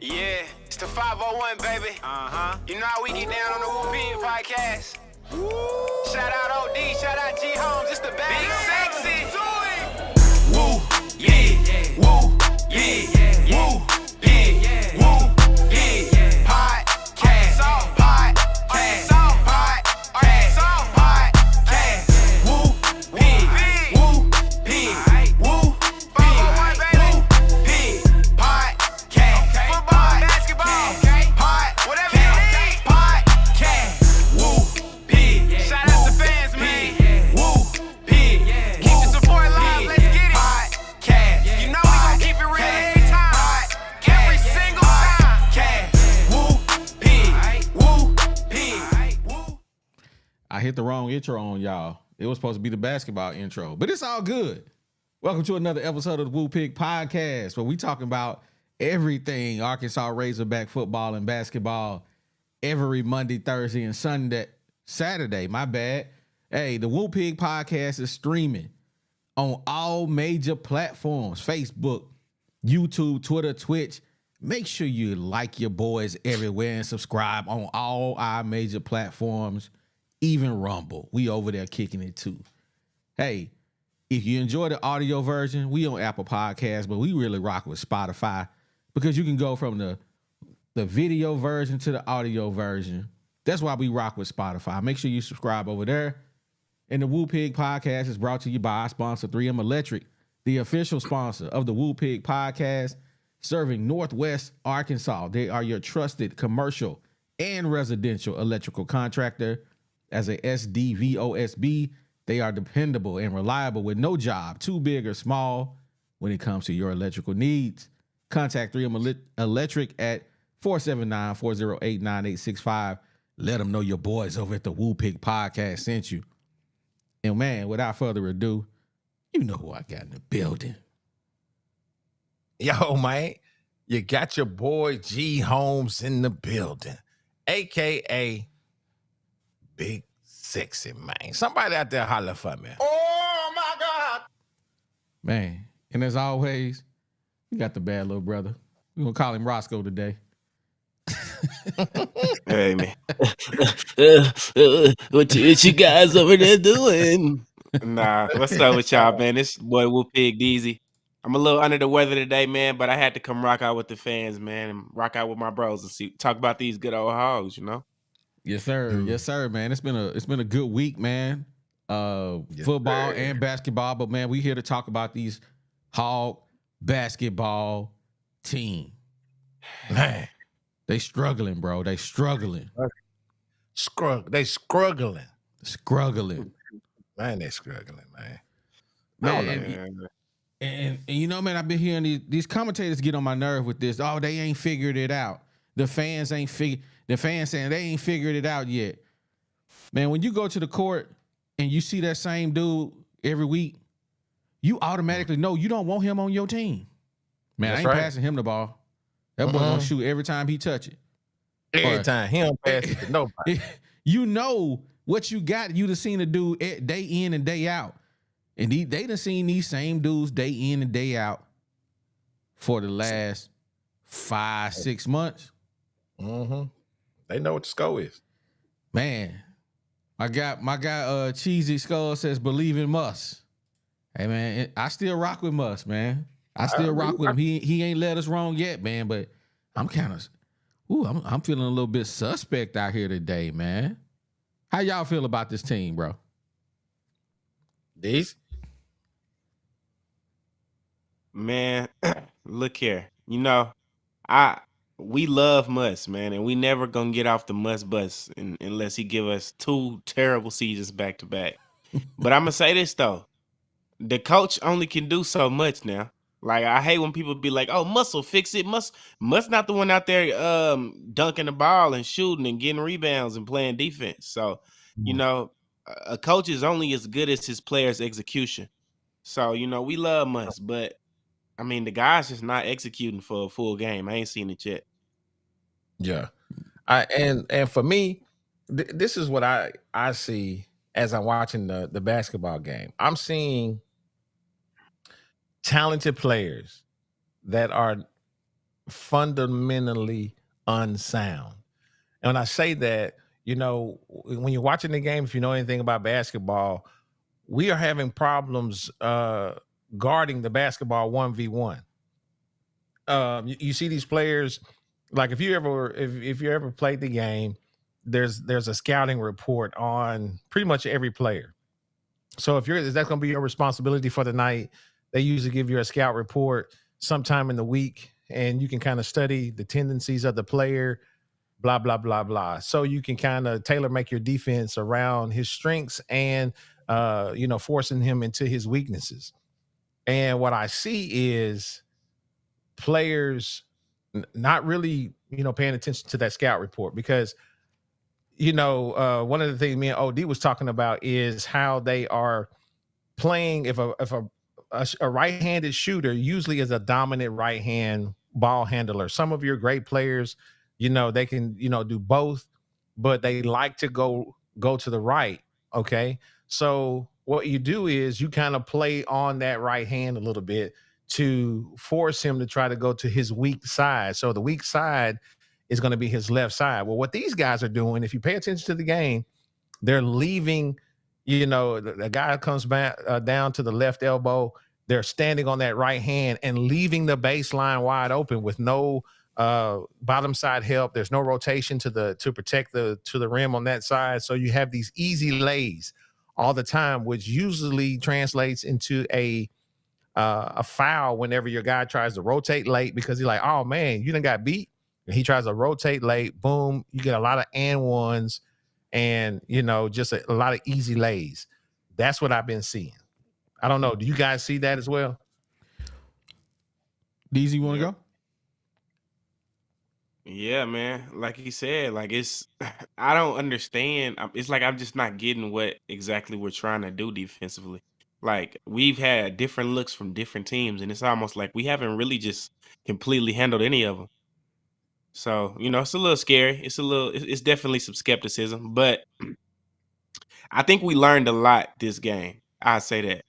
Yeah, it's the 501, baby. You know how we get down on the Whoopin' podcast. Shout out OD, shout out G Homes, it's the bag. Big sexy. Woo, yeah, woo, yeah, woo, yeah, woo, yeah. Podcast, podcast, podcast, woo, pig, woo, pig, woo, pig, woo, pig, podcast, football, basketball, whatever you need, podcast, woo, pig. Shout out to fans, man. Woo, pig. Keep the support live, let's get it. Podcast, you know we gon' keep it real every time, every single time. Podcast, woo, pig, woo, pig, woo. I hit the wrong intro on y'all. It was supposed to be the basketball intro, but it's all good. Welcome to another episode of the Woo Pig Podcast, where we talking about everything Arkansas Razorback football and basketball every Monday, Thursday, and Saturday. My bad. Hey, the Woo Pig Podcast is streaming on all major platforms: Facebook, YouTube, Twitter, Twitch. Make sure you like your boys everywhere and subscribe on all our major platforms, even Rumble. We over there kicking it too. Hey, if you enjoy the audio version, we on Apple Podcasts, but we really rock with Spotify because you can go from the video version to the audio version. That's why we rock with Spotify. Make sure you subscribe over there. And the Woo Pig Podcast is brought to you by our sponsor, 3M Electric, the official sponsor of the Woo Pig Podcast, serving Northwest Arkansas. They are your trusted commercial and residential electrical contractor. As a SDVOSB, they are dependable and reliable with no job too big or small when it comes to your electrical needs. Contact 3M Electric at 479-408-9865. Let them know your boys over at the Woo Pig Podcast sent you. And man, without further ado, you know who I got in the building. Yo, man, you got your boy G Holmes in the building, a.k.a. Big Sexy, man. Somebody out there holler for me. Oh my God. Man, and as always, we got the bad little brother. We're going to call him Roscoe today. Hey, man. What you guys over there doing? Nah, what's up with y'all, man? This boy Woo Pig Deezy. I'm a little under the weather today, man, but I had to come rock out with the fans, man, and rock out with my bros and talk about these good old hogs, you know? Yes, sir. Yes, sir, man. It's been a good week, man. Football and basketball, but man, we here to talk about these Hog basketball team. Man, they struggling, bro. They struggling. they struggling. Struggling. Man, they struggling, man. Man, and you know, man, I've been hearing these commentators get on my nerve with this. Oh, they ain't figured it out. The fans saying they ain't figured it out yet. Man, when you go to the court and you see that same dude every week, you automatically know you don't want him on your team. Man, That's I ain't right. passing him the ball. That boy gonna shoot every time he touch it. Every time. He don't pass it to nobody. You know what you got. You done seen a dude day in and day out. And they done seen these same dudes day in and day out for the last 5-6 months. Mm-hmm. They know what the score is. Man, my guy Cheesy Skull says believe in Muss. Hey man, I still rock with Muss, man. I still rock with him. He ain't let us wrong yet, man. But I'm kind of, I'm feeling a little bit suspect out here today, man. How y'all feel about this team, bro? These? Man, look here. You know, we love Muss, man, and we never gonna get off the Muss bus unless he give us 2 terrible seasons back to back. But I'm gonna say this though, the coach only can do so much now. Like I hate when people be like, "Oh, Muss will fix it." Muss not the one out there dunking the ball and shooting and getting rebounds and playing defense. So you know, a coach is only as good as his players' execution. So you know, we love Muss, but I mean, the guy's just not executing for a full game. I ain't seen it yet. Yeah. And for me, this is what I see as I'm watching the basketball game. I'm seeing talented players that are fundamentally unsound. And when I say that, when you're watching the game, if you know anything about basketball, we are having problems guarding the basketball 1v1. You see these players, like if you ever played the game, there's a scouting report on pretty much every player. So is that going to be your responsibility for the night? They usually give you a scout report sometime in the week, and you can kind of study the tendencies of the player, blah, blah, blah, blah. So you can kind of tailor make your defense around his strengths and, forcing him into his weaknesses. And what I see is players not really, paying attention to that scout report because, one of the things me and OD was talking about is how they are playing. If a right-handed shooter usually is a dominant right-hand ball handler. Some of your great players, they can, do both, but they like to go to the right. Okay. So what you do is you kind of play on that right hand a little bit to force him to try to go to his weak side. So the weak side is going to be his left side. Well, what these guys are doing, if you pay attention to the game, they're leaving, the guy comes back down to the left elbow. They're standing on that right hand and leaving the baseline wide open with no bottom side help. There's no rotation to protect to the rim on that side. So you have these easy lays all the time, which usually translates into a foul whenever your guy tries to rotate late because he's like, oh man, you done got beat. And he tries to rotate late. Boom, you get a lot of and ones and just a lot of easy lays. That's what I've been seeing. I don't know. Do you guys see that as well? DZ, you want to go? Yeah, man. Like he said, like I don't understand. It's like I'm just not getting what exactly we're trying to do defensively. Like we've had different looks from different teams, and it's almost like we haven't really just completely handled any of them. So it's a little scary. It's definitely some skepticism, but I think we learned a lot this game. I say that.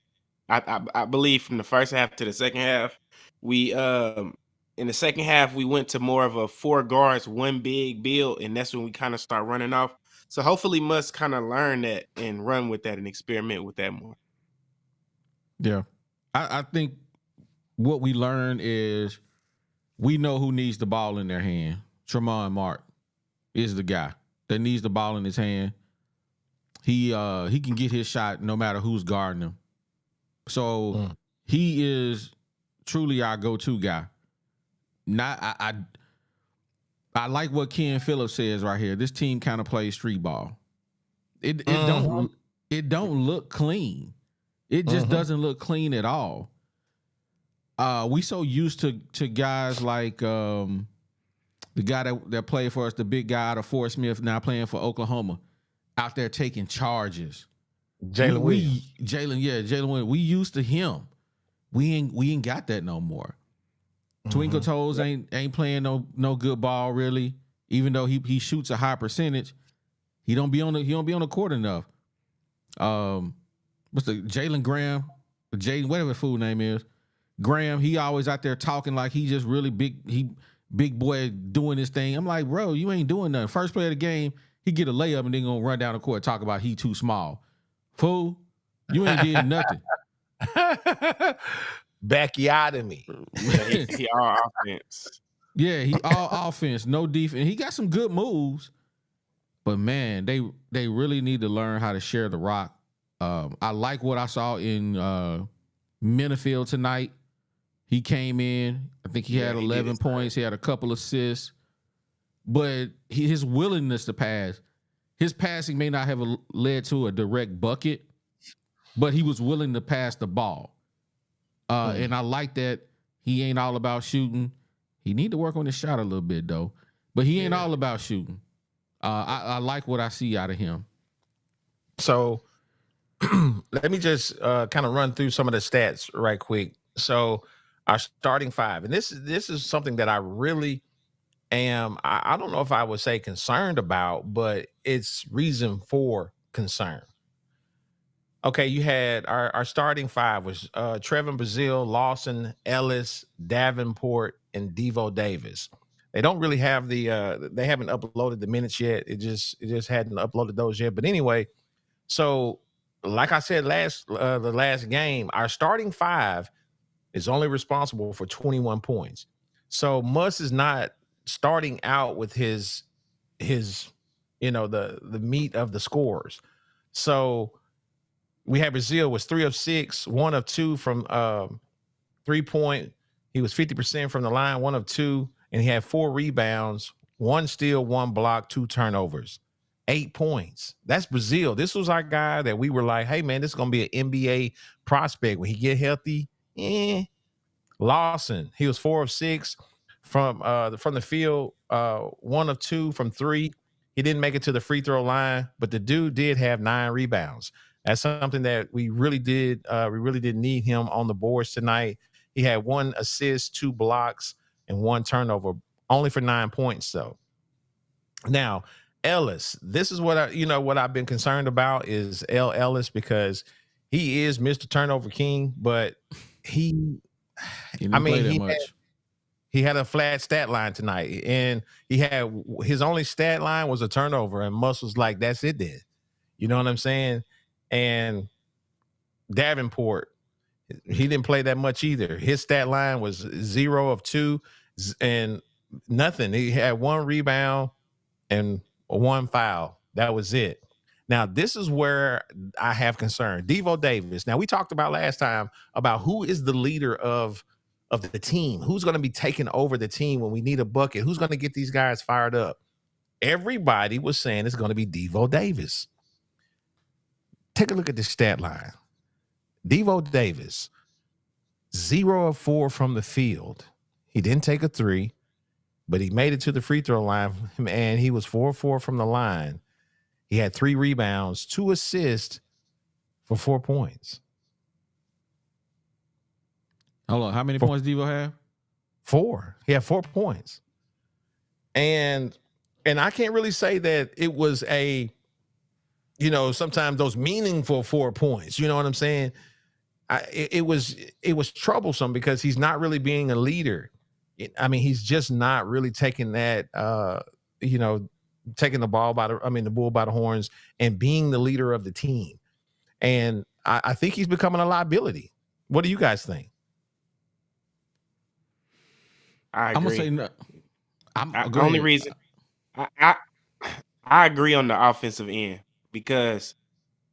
I believe from the first half to the second half, we in the second half we went to more of a 4 guards, 1 big build, and that's when we kind of start running off. So hopefully Musk kind of learn that and run with that and experiment with that more. Yeah. I think what we learned is we know who needs the ball in their hand. Tramon Mark is the guy that needs the ball in his hand. He can get his shot no matter who's guarding him. So he is truly our go-to guy. I like what Ken Phillips says right here. This team kind of plays street ball. It don't look clean. It just doesn't look clean at all. We so used to guys like the guy that played for us, the big guy out of Fort Smith, now playing for Oklahoma, out there taking charges. Jalen Williams. Jalen Williams. We used to him. We ain't got that no more. Twinkle Toes ain't playing no good ball really. Even though he shoots a high percentage, he don't be on the court enough. What's the Jalen Graham, Jaden, whatever the fool name is, Graham? He always out there talking like he just really big. He big boy doing his thing. I'm like, bro, you ain't doing nothing. First play of the game, he get a layup and then gonna run down the court and talk about he too small. Fool, you ain't did nothing. Backyardomy. He all offense. Yeah, he all offense, no defense. He got some good moves, but man, they really need to learn how to share the rock. I like what I saw in Minifield tonight. He came in. I think he had 11 points. He had a couple assists, but his willingness to pass, his passing may not have led to a direct bucket, but he was willing to pass the ball. And I like that he ain't all about shooting. He need to work on his shot a little bit though, but he ain't all about shooting. I like what I see out of him. So let me just kind of run through some of the stats right quick. So our starting 5, and this is something that I really am. I don't know if I would say concerned about, but it's reason for concern. Okay, you had our starting five was Trevin Brazile, Lawson, Ellis, Davenport, and Devo Davis. They don't really have they haven't uploaded the minutes yet. It just hadn't uploaded those yet. But anyway, so like I said the last game, our starting five is only responsible for 21 points. So Muss is not starting out with his the meat of the scores. So we had Brazile was 3 of 6, 1 of 2 from 3-point. He was 50% from the line, 1 of 2, and he had 4 rebounds, 1 steal, 1 block, 2 turnovers, 8 points. That's Brazile. This was our guy that we were like, hey man, this is gonna be an NBA prospect when he get healthy. Lawson, he was 4 of 6 from the field, 1 of 2 from 3. He didn't make it to the free throw line, but the dude did have 9 rebounds. That's something that we really did need him on the boards tonight. He had 1 assist, 2 blocks, and 1 turnover, only for 9 points though. Now, Ellis, this is what I've been concerned about is Ellis, because he is Mr. Turnover King, but he didn't play that much. He had a flat stat line tonight, and he had his only stat line was a turnover, and Muss was like, that's it then. You know what I'm saying? And Davenport, he didn't play that much either. His stat line was 0 of 2 and nothing. He had 1 rebound and 1 foul. That was it. Now, this is where I have concern. Devo Davis. Now, we talked about last time about who is the leader of the team. Who's going to be taking over the team when we need a bucket? Who's going to get these guys fired up? Everybody was saying it's going to be Devo Davis. Take a look at this stat line. Devo Davis, 0 of 4 from the field. He didn't take a 3, but he made it to the free throw line, and he was 4 of 4 from the line. He had 3 rebounds, 2 assists for 4 points. Hold on. How many points Devo have? 4. He had 4 points. And I can't really say that it was sometimes those meaningful 4 points. You know what I'm saying? It was troublesome because he's not really being a leader. I mean, he's just not really taking that, taking the bull by the horns and being the leader of the team. And I think he's becoming a liability. What do you guys think? I agree. I'm gonna say no. The only reason I agree on the offensive end because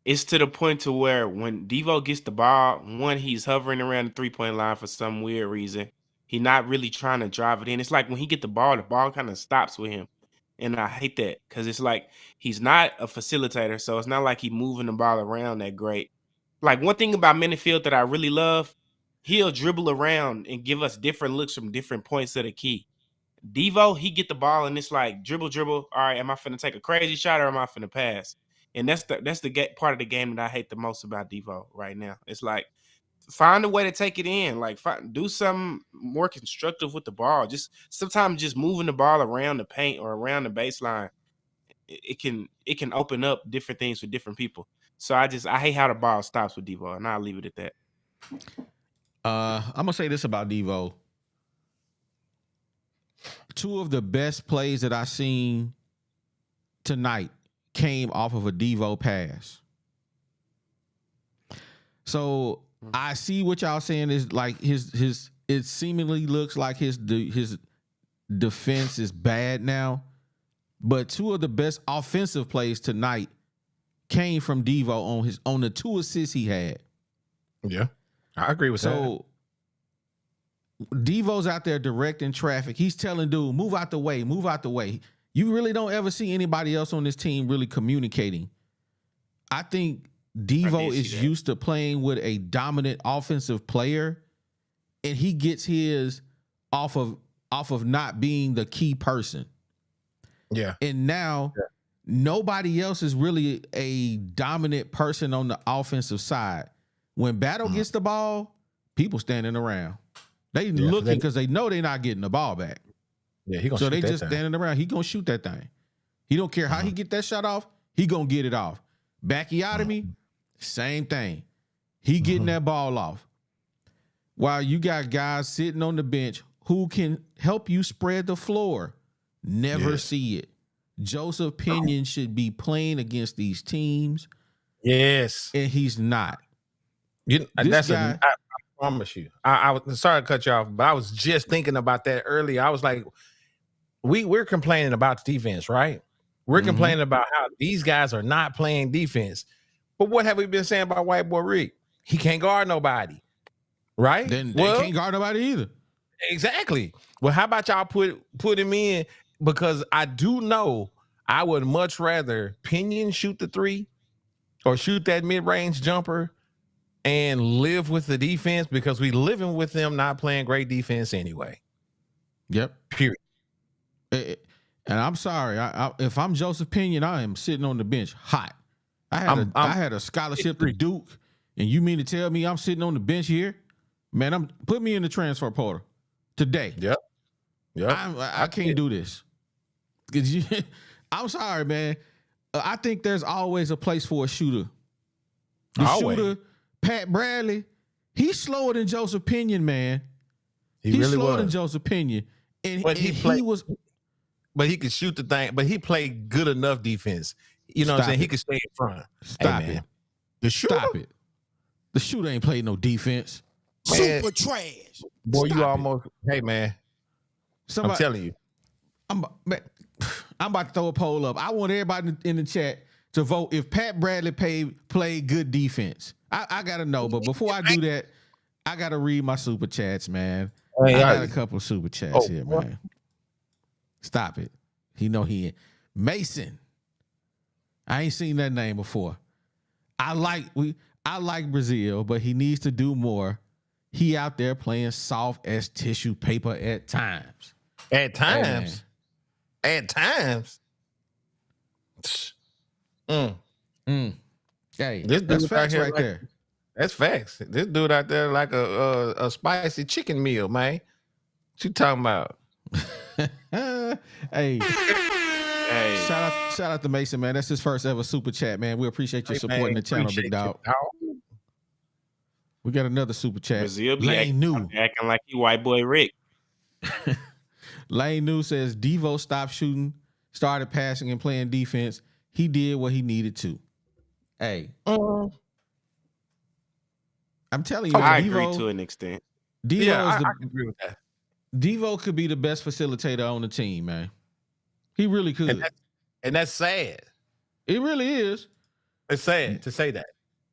it's to the point to where when Devo gets the ball, one, he's hovering around the 3-point line for some weird reason. He's not really trying to drive it in. It's like when he get the ball kind of stops with him. And I hate that because it's like he's not a facilitator, so it's not like he's moving the ball around that great. Like one thing about Minifield that I really love, he'll dribble around and give us different looks from different points of the key. Devo, he get the ball and it's like dribble. All right, am I finna take a crazy shot or am I finna pass? And that's the part of the game that I hate the most about Devo right now. It's like find a way to take it in. Like do something more constructive with the ball. Just sometimes just moving the ball around the paint or around the baseline, it can open up different things for different people. So I hate how the ball stops with Devo, and I'll leave it at that. I'm gonna say this about Devo. 2 of the best plays that I seen tonight came off of a Devo pass. So I see what y'all saying is like his it seemingly looks like his defense is bad now, but 2 of the best offensive plays tonight came from Devo on the 2 assists he had. Yeah, I agree with that. So Devo's out there directing traffic. He's telling dude, move out the way. You really don't ever see anybody else on this team really communicating. I think Devo is used to playing with a dominant offensive player, and he gets his off of not being the key person. Yeah. And now nobody else is really a dominant person on the offensive side. When Battle gets the ball, people standing around. They looking because they know they're not getting the ball back. Yeah, he gonna so shoot they that just thing. standing around. He gonna shoot that thing. He don't care how he get that shot off. He gonna get it off. Backiotomy, Same thing. He getting that ball off. While you got guys sitting on the bench who can help you spread the floor. Never see it. Joseph Pinion should be playing against these teams. Yes. And he's not. That's I promise you. I was sorry to cut you off, but I was just thinking about that earlier. I was like, we're complaining about the defense, right? We're complaining about how these guys are not playing defense. But what have we been saying about White Boy Rick? He can't guard nobody, right? Then they can't guard nobody either. Exactly. Well, how about y'all put him in? Because I do know I would much rather Pinion shoot the three or shoot that mid-range jumper and live with the defense, because we living with them not playing great defense anyway. Yep. Period. And I'm sorry. If I'm Joseph Pinion, I am sitting on the bench hot. I had a scholarship to Duke, and you mean to tell me I'm sitting on the bench here? Man, put me in the transfer portal today. Yep. I can't do this. I'm sorry, man. I think there's always a place for a shooter. Shooter, Pat Bradley, he's slower than Joseph Pinion, man. He's really slower than Joseph Pinion. But he could shoot the thing, but he played good enough defense. You know what I'm saying? He could stay in front. Stop it. Stop it. The shooter ain't played no defense. Man, super trash. Boy, you almost, hey, man. I'm telling you. I'm about to throw a poll up. I want everybody in the chat to vote if Pat Bradley played good defense. I got to know, but before I do that, I got to read my super chats, man. I got a couple of super chats here, man. Stop it. He Mason. I ain't seen that name before. I like Brazil, but he needs to do more. He out there playing soft as tissue paper at times. At times. Hey, at times. Hey, that's facts right there. That's facts. This dude out there like a spicy chicken meal, man. What you talking about? Hey. Shout out to Mason, man. That's his first ever super chat, man. We appreciate you supporting the channel, big dog. We got another super chat. Brazil Lane New acting like he White Boy Rick. Lane New says Devo stopped shooting, started passing and playing defense. He did what he needed to. Hey, I'm telling you, I agree to an extent. I agree with that. Devo could be the best facilitator on the team, man. He really could. And that's sad. It really is. It's sad to say that.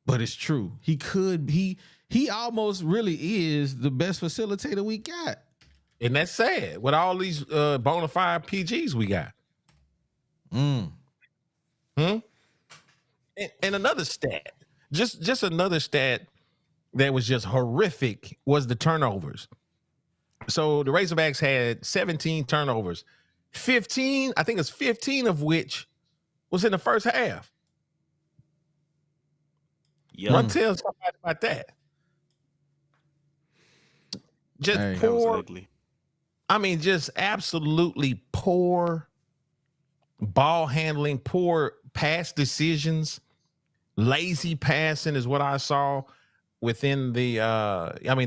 But it's true. He could. He almost really is the best facilitator we got. And that's sad with all these bona fide PGs we got. And another stat, just another stat that was just horrific was the turnovers. So the Razorbacks had 17 turnovers. 15, I think it's 15 of which was in the first half. Run tell somebody about that. Just poor. I mean, just absolutely poor ball handling, poor pass decisions, lazy passing is what I saw within the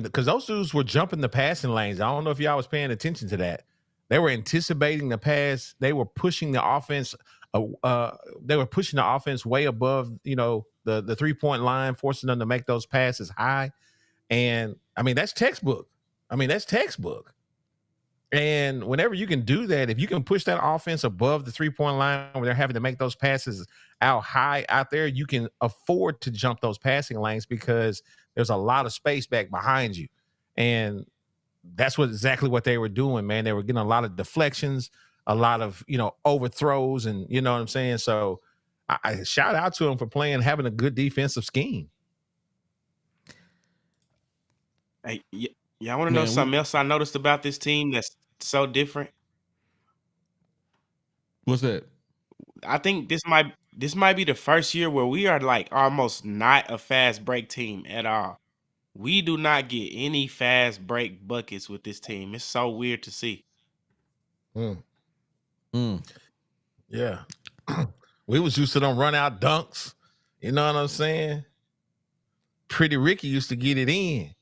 because those dudes were jumping the passing lanes. I don't know if y'all was paying attention to that. They were anticipating the pass. They were pushing the offense. They were pushing the offense way above, the 3-point line, forcing them to make those passes high. And I mean, that's textbook. And whenever you can do that, if you can push that offense above the 3-point line when they're having to make those passes out high out there, you can afford to jump those passing lanes because there's a lot of space back behind you. And that's exactly what they were doing, man. They were getting a lot of deflections, a lot of, overthrows, and you know what I'm saying? So I shout out to them for having a good defensive scheme. Hey, y'all want to know something else I noticed about this team that's so different? What's that? I think this might be the first year where we are like almost not a fast break team at all. We do not get any fast break buckets with this team. It's so weird to see. Yeah. We was used to them run out dunks. You know what I'm saying? Pretty Ricky used to get it in.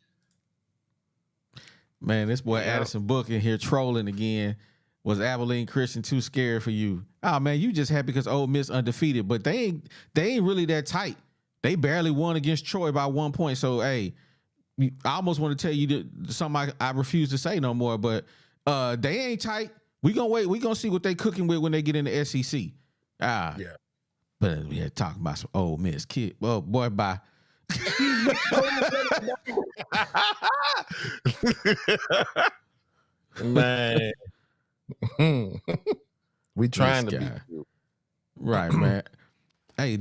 Man, this boy Yep. Addison Book in here trolling again. Was Abilene Christian too scared for you? Oh man, you just happy because Ole Miss undefeated, but they ain't really that tight. They barely won against Troy by 1 point. So hey, I almost want to tell you something I refuse to say no more, but they ain't tight. We gonna wait. We gonna see what they cooking with when they get in the SEC. Yeah. But we had talking about some Ole Miss kid. Well, boy, bye. Man. We trying to This be guy. cute. Right, man. Hey,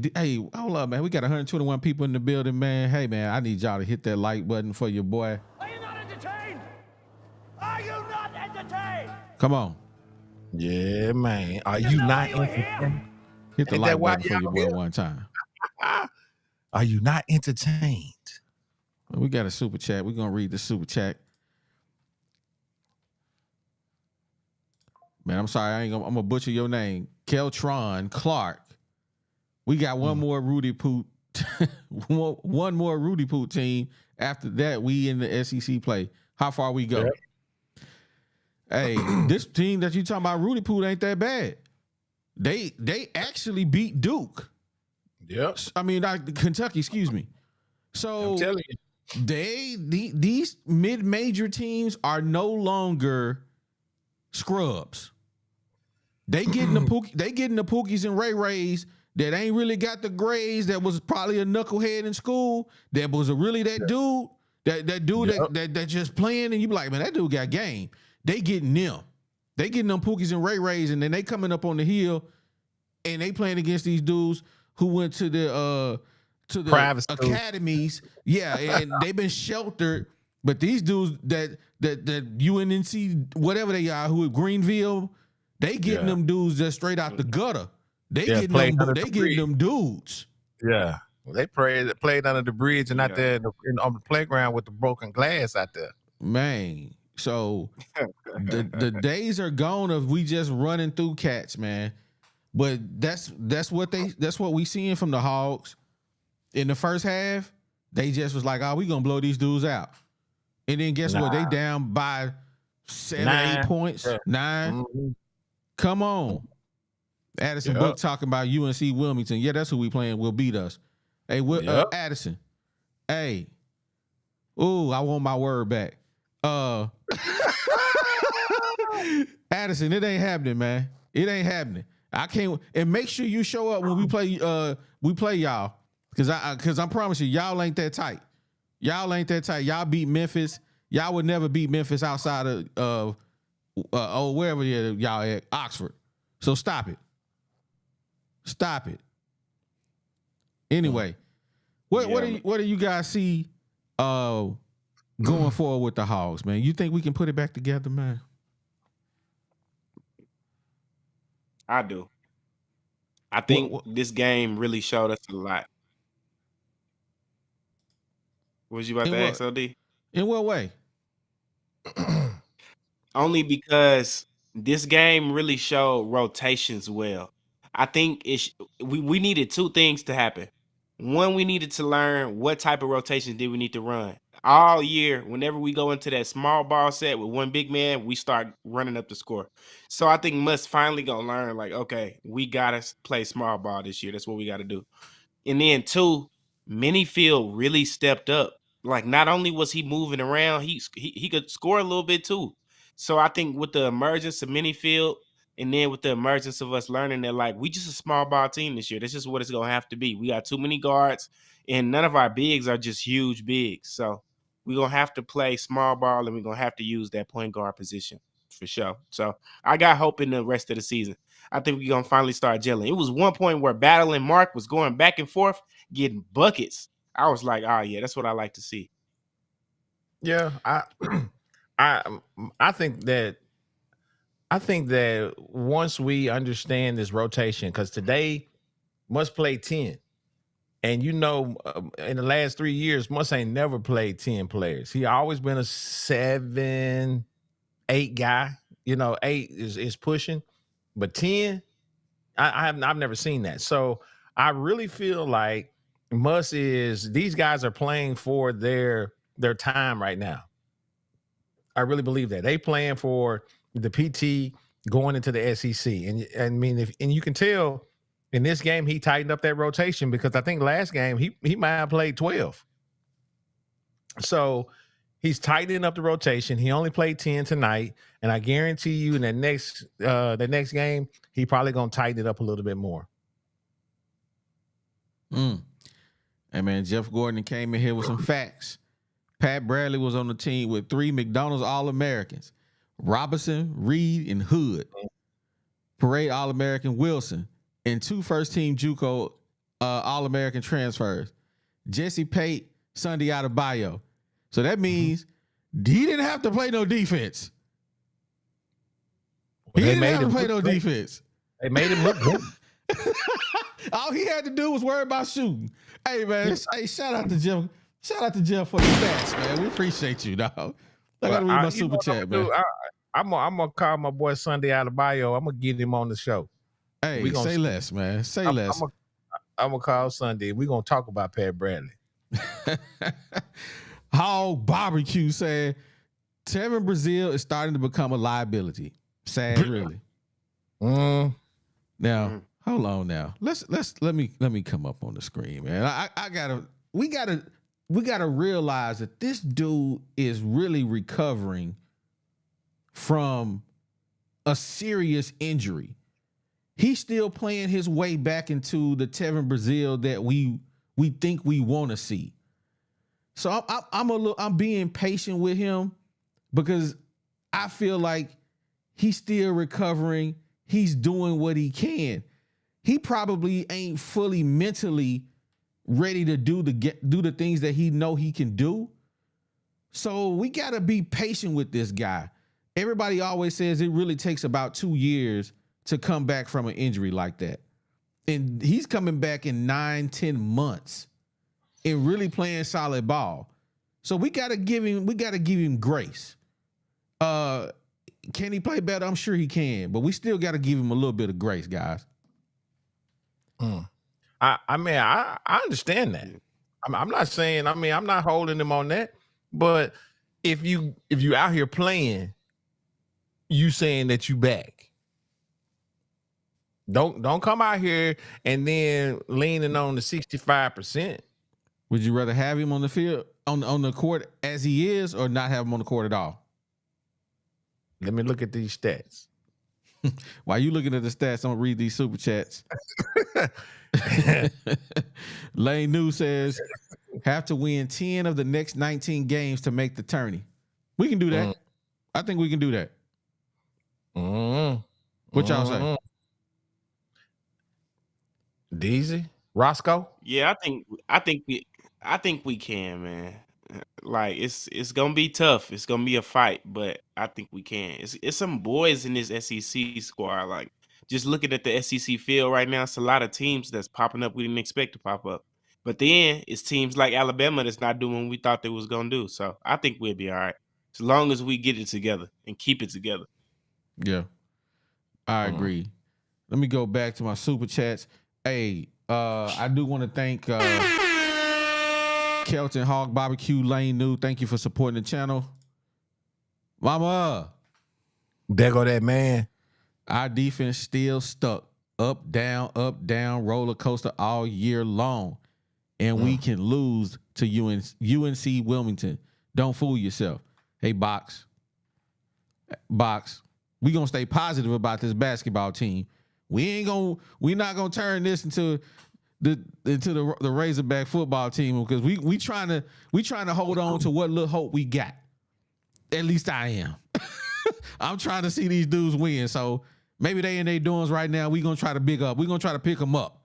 hold up, man. We got 121 people in the building, man. Hey, man, I need y'all to hit that like button for your boy. Are you not entertained? Are you not entertained? Come on. Yeah, man. Are you not entertained? Hit the Ain't like that why button for your y'all boy here? one time. Are you not entertained? We got a super chat. We're going to read the super chat. Man, I'm sorry. I'm going to butcher your name. Keltron Clark. We got one more Rudy Poot. one more Rudy Poot team. After that, we in the SEC play. How far we go? Yep. Hey, this team that you talking about, Rudy Poot, ain't that bad. They actually beat Duke. Yep. I mean, Kentucky, excuse me. So I'm telling you. these mid-major teams are no longer scrubs. They getting the Pookies and Ray Rays that ain't really got the grades. That was probably a knucklehead in school. That was really that dude. That dude that just playing, and you be like, man, that dude got game. They getting them. They getting them Pookies and Ray Rays, and then they coming up on the hill, and they playing against these dudes who went to the Private school. academies. Yeah, and they've been sheltered. But these dudes that UNC, whatever they are, who at Greenville, they getting them dudes just straight out the gutter. They getting them dudes. Yeah. They played under the bridge and out there on the playground with the broken glass out there. Man. So the days are gone of we just running through cats, man. But that's what we seeing from the Hogs. In the first half, they just was like, oh, we gonna blow these dudes out. And then guess what? They down by 7, 8 points. Yeah. 9. Mm-hmm. Come on. Addison Book talking about UNC Wilmington. Yeah, that's who we playing. Will beat us. Hey, Addison. Hey. Ooh, I want my word back. Addison, it ain't happening, man. It ain't happening. I can't. And make sure you show up when we play y'all. Cause I promise you, y'all ain't that tight. Y'all ain't that tight. Y'all beat Memphis. Y'all would never beat Memphis outside of wherever y'all at, Oxford. So stop it. Stop it. Anyway, what do you guys see going forward with the Hogs, man? You think we can put it back together, man? I do. I think this game really showed us a lot. What was you about to ask, OD? In what way? Only because this game really showed rotations well. I think we needed two things to happen. One, we needed to learn what type of rotation did we need to run. All year, whenever we go into that small ball set with one big man, we start running up the score. So I think Musk finally gonna learn, like, okay, we gotta play small ball this year. That's what we gotta do. And then two, Minifield really stepped up. Like, not only was he moving around, he could score a little bit too. So I think with the emergence of Minifield, and then with the emergence of us learning that, like, we just a small ball team this year. That's just what it's gonna have to be. We got too many guards, and none of our bigs are just huge bigs. So we're gonna have to play small ball, and we're gonna have to use that point guard position for sure. So I got hope in the rest of the season. I think we're gonna finally start gelling. It was one point where battling Mark was going back and forth, getting buckets. I was like, oh yeah, that's what I like to see. Yeah, I think that once we understand this rotation, because today Must play 10. And in the last 3 years, Must ain't never played 10 players. He always been a 7, 8 guy. 8 is pushing, but 10, I've never seen that. So I really feel like Muss is these guys are playing for their time right now. I really believe that they playing for the PT going into the SEC, and I mean, and you can tell in this game he tightened up that rotation because I think last game he might have played 12. So he's tightening up the rotation. He only played 10 tonight, and I guarantee you in the next game he probably gonna tighten it up a little bit more. Hey man, Jeff Gordon came in here with some facts. Pat Bradley was on the team with 3 McDonald's All-Americans: Robinson, Reed, and Hood. Parade All-American Wilson, and 2 first-team JUCO All-American transfers: Jesse Pate, Sunday Adebayo. So that means he didn't have to play no defense. He didn't have to play no defense. They made him look good. All he had to do was worry about shooting. Hey man, hey, shout out to Jeff. Shout out to Jeff for the stats, man. We appreciate you, dog. I gotta read my super chat, man. I'm gonna call my boy Sunday Adebayo. I'm gonna get him on the show. Hey, say less, man. Say less. I'm gonna call Sunday. We're gonna talk about Pat Bradley. Hog Barbecue said Tevin Brazil is starting to become a liability. Sad, really. Now, hold on. Now, let me come up on the screen, man. We gotta realize that this dude is really recovering from a serious injury. He's still playing his way back into the Tevin Brazil that we think we want to see. So I'm being patient with him because I feel like he's still recovering. He's doing what he can. He probably ain't fully mentally ready to do the things that he know he can do. So we got to be patient with this guy. Everybody always says it really takes about 2 years to come back from an injury like that. And he's coming back in 9-10 months and really playing solid ball. So we got to give him grace. Can he play better? I'm sure he can, but we still got to give him a little bit of grace, guys. I mean, I understand that. I'm not saying, I'm not holding him on that, but if you out here playing, you saying that you back. Don't come out here and then leaning on the 65%. Would you rather have him on the field on the court as he is, or not have him on the court at all? Let me look at these stats. While you looking at the stats, I'm gonna read these super chats. Lane New says, have to win 10 of the next 19 games to make the tourney. We can do that. I think we can do that. What y'all say? Deezy? Roscoe? Yeah, I think we can, man. Like it's gonna be tough. It's gonna be a fight, but I think we can. It's some boys in this SEC squad. Like just looking at the SEC field right now, it's a lot of teams that's popping up we didn't expect to pop up. But then it's teams like Alabama that's not doing what we thought they was gonna do. So I think we'll be all right as long as we get it together and keep it together. Yeah, I agree. Let me go back to my super chats. Hey, I do want to thank Kelton Hog Barbecue Lane New. Thank you for supporting the channel. Mama. There go that man. Our defense still stuck. Up, down, roller coaster all year long. And we can lose to UNC Wilmington. Don't fool yourself. Hey, Box. We gonna stay positive about this basketball team. We're not gonna turn this into the Razorback football team because we trying to hold on to what little hope we got. At least I am. I'm trying to see these dudes win. So maybe they in their doings right now. We're gonna try to big up. We're gonna try to pick them up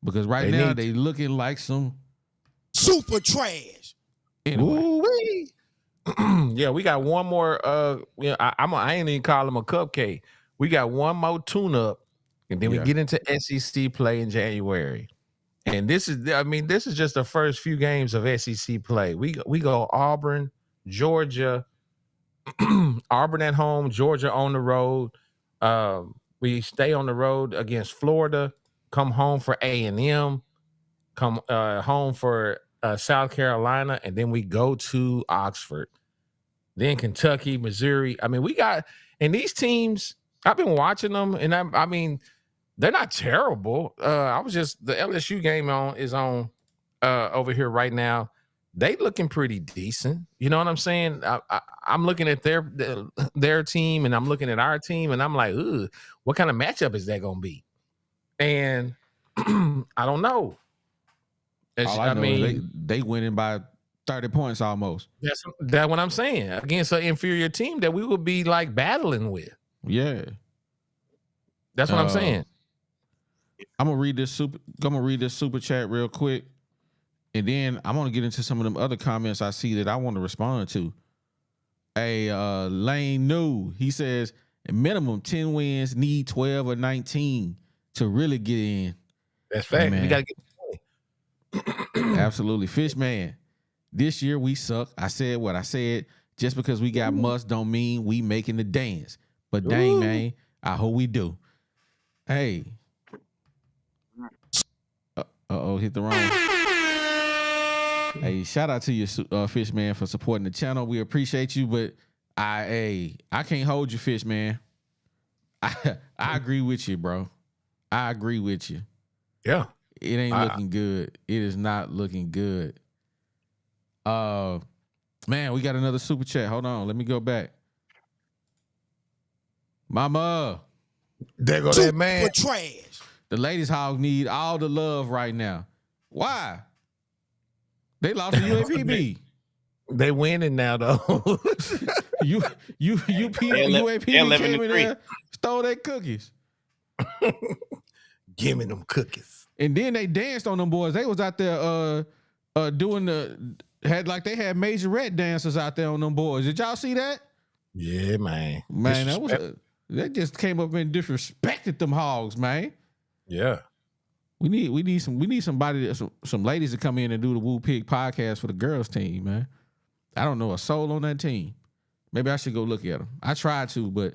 because now they looking like some super trash. Anyway. Yeah, we got one more. I ain't even call him a cupcake. We got one more tune-up, and then we get into SEC play in January. And this is just the first few games of SEC play. We go Auburn, Georgia, Auburn at home, Georgia on the road. We stay on the road against Florida, come home for A&M, come home for South Carolina, and then we go to Oxford, then Kentucky, Missouri. I mean, we got, and these teams, I've been watching them, and I mean, they're not terrible. I was just, the LSU game is on over here right now. They looking pretty decent. You know what I'm saying? I'm looking at their team, and I'm looking at our team, and I'm like, ooh, what kind of matchup is that going to be? And I don't know. All I know is they winning by 30 points almost. That's what I'm saying. Against an inferior team that we would be like battling with. Yeah. That's what I'm saying. I'm gonna read this super chat real quick. And then I'm gonna get into some of them other comments I see that I want to respond to. Lane New, he says minimum 10 wins, need 12 or 19 to really get in. That's fact. You gotta get absolutely. Fishman, this year we suck. I said what I said. Just because we got must don't mean we making the dance. But dang, man, I hope we do. Hey. Hit the wrong. Hey, shout out to you, Fishman, for supporting the channel. We appreciate you, but I can't hold you, Fishman. I agree with you, bro. I agree with you. Yeah. It ain't looking good. It is not looking good. Man, we got another super chat. Hold on. Let me go back. Mama. There go that man. Trash. The ladies hog need all the love right now. Why? They lost to UAPB. They winning now though. UAPB came in there, stole their cookies. Give me them cookies. And then they danced on them boys. They was out there doing they had majorette dancers out there on them boys. Did y'all see that? Yeah, man. Man, that just came up and disrespected them hogs, man. Yeah. We need somebody, some ladies to come in and do the Woo Pig podcast for the girls team, man. I don't know a soul on that team. Maybe I should go look at them. I tried to, but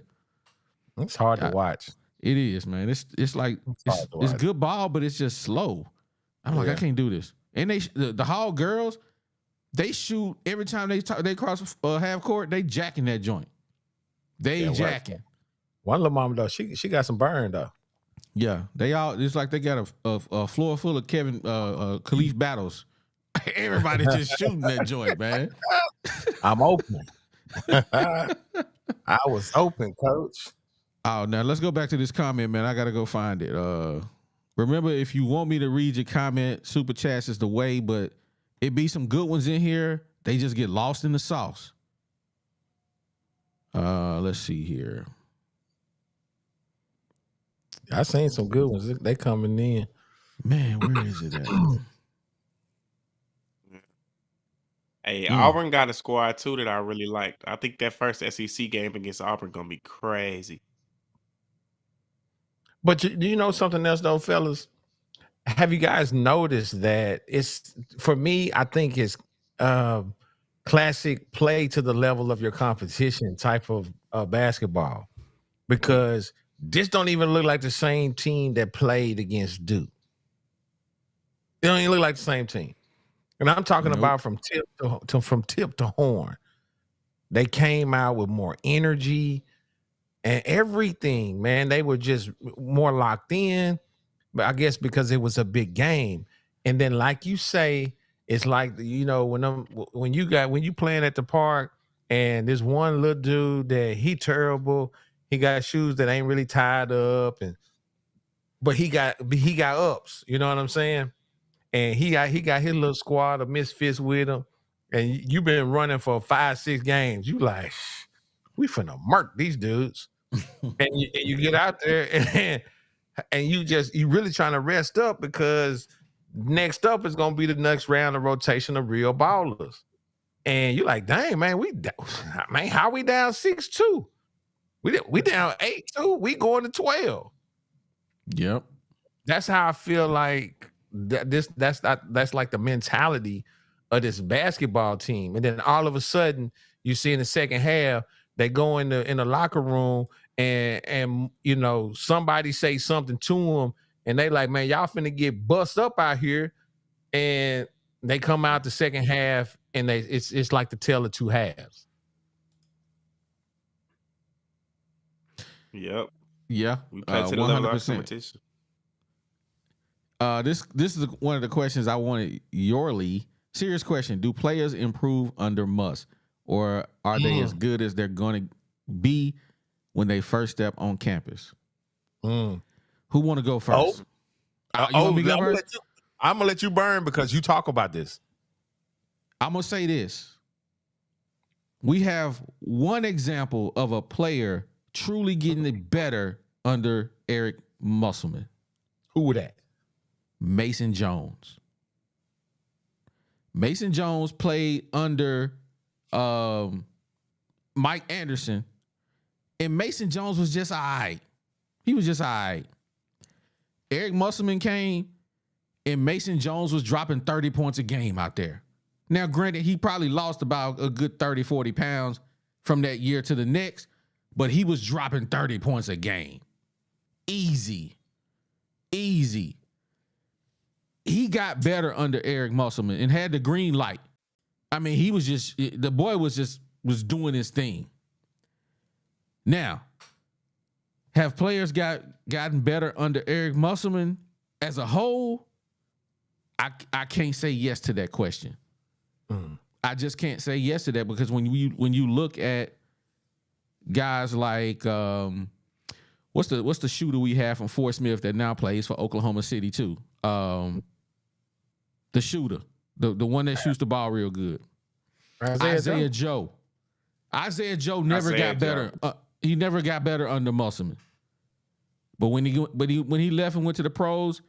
it's hard to watch. It is, man. It's like it's good ball, but it's just slow. I'm like, I can't do this. And the hog girls, they shoot every time they cross half court. They jacking that joint. They jacking. One little mama though, she got some burn though. Yeah, they all. It's like they got a floor full of Khalif battles. Everybody just shooting that joint, man. I'm open. I was open, coach. Oh, now let's go back to this comment, man. I gotta go find it. Remember, if you want me to read your comment, super chats is the way, but it be some good ones in here. They just get lost in the sauce. Let's see here. I seen some good ones. They coming in. Man, where is it at? Hey, Auburn got a squad too that I really liked. I think that first SEC game against Auburn gonna be crazy. But do you know something else though, fellas? Have you guys noticed that it's, for me, I think it's classic play to the level of your competition type of basketball, because this don't even look like the same team that played against Duke. It don't even look like the same team. And I'm talking about from tip to horn. They came out with more energy and everything, man. They were just more locked in, but I guess because it was a big game. And then, like you say, it's like, you know, when you playing at the park and there's one little dude that he terrible, he got shoes that ain't really tied up, but he got ups, you know what I'm saying? And he got his little squad of misfits with him, and you've been running for 5-6 games. You like, we finna murk these dudes. and you get out there and you really trying to rest up, because next up is gonna be the next round of rotation of real ballers. And you're like, dang, man, how we down 6-2? We down 8-2. We going to 12. Yep. That's how I feel like that's like the mentality of this basketball team. And then all of a sudden, you see in the second half, they go in the locker room and you know, somebody say something to them, and they like, man, y'all finna get bust up out here. and they come out the second half, and it's like the tale of two halves. Yep. Yeah, We play to the level of our 100%. competition. This is one of the questions I wanted. Yorley, serious question: do players improve under Muss, or are they as good as they're going to be when they first step on campus? Who want to go first? You want me to go first? I'm gonna let you burn because you talk about this. I'm gonna say this: we have one example of a player truly getting it better under Eric Musselman. Who would that? Mason Jones. Mason Jones played under Mike Anderson, and Mason Jones was just all right. He was just all right. Eric Musselman came, and Mason Jones was dropping 30 points a game out there. Now, granted, he probably lost about a good 30, 40 pounds from that year to the next, but he was dropping 30 points a game. Easy. He got better under Eric Musselman and had the green light. I mean, he was just, the boy was doing his thing. Now, have players gotten better under Eric Musselman as a whole? I can't say yes to that question. I just can't say yes to that because when you look at guys like what's the shooter we have from Fort Smith that now plays for Oklahoma City too? The shooter, the one that shoots the ball real good. Isaiah Joe. Isaiah Joe never got better. He never got better under Musselman. But when he left and went to the pros,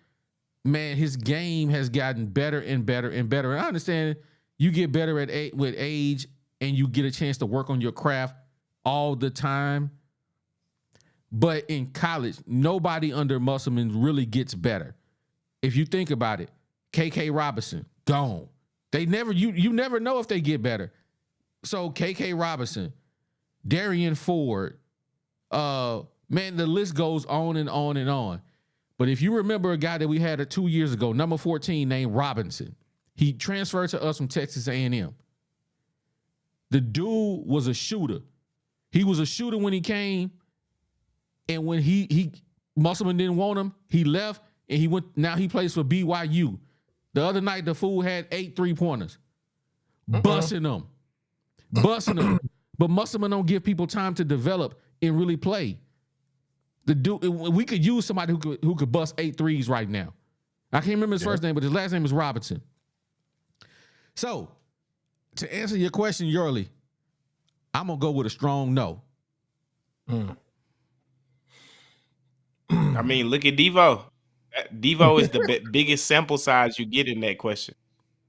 man, his game has gotten better and better and better. And I understand you get better with age and you get a chance to work on your craft all the time. But in college, nobody under Musselman really gets better. If you think about it, KK Robinson, gone. They never, you never know if they get better. So KK Robinson, Darian Ford, man, the list goes on and on and on. But if you remember a guy that we had 2 years ago, number 14, named Robinson, he transferred to us from Texas A&M. The dude was a shooter. He was a shooter when he came, and when Musselman didn't want him, he left, and he went. Now he plays for BYU. The other night, the fool had 8 3-pointers, busting them. But Musselman don't give people time to develop and really play. The dude, we could use somebody who could bust 8 threes right now. I can't remember his first name, but his last name is Robinson. So, to answer your question, Yorley, I'm gonna go with a strong no. I mean, look at Devo. Devo is the biggest sample size you get in that question.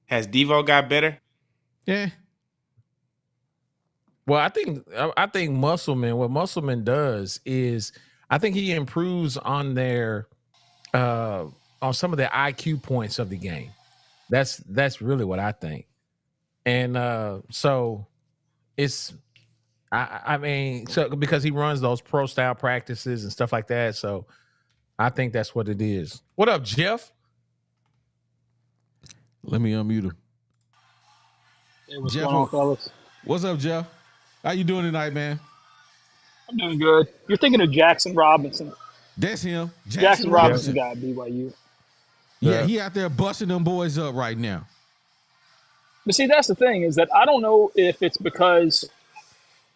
Has Devo got better? Yeah. Well, I think Musselman, what Musselman does is I think he improves on their on some of the IQ points of the game. That's really what I think. And so it's I mean, so because he runs those pro style practices and stuff like that. So I think that's what it is. What up, Jeff? Let me unmute him. Hey, what's Jeff, going on, fellas? What's up, Jeff? How you doing tonight, man? I'm doing good. You're thinking of Jackson Robinson. That's him. Jackson Robinson guy at BYU. Yeah, he out there busting them boys up right now. But see, that's the thing is that I don't know if it's because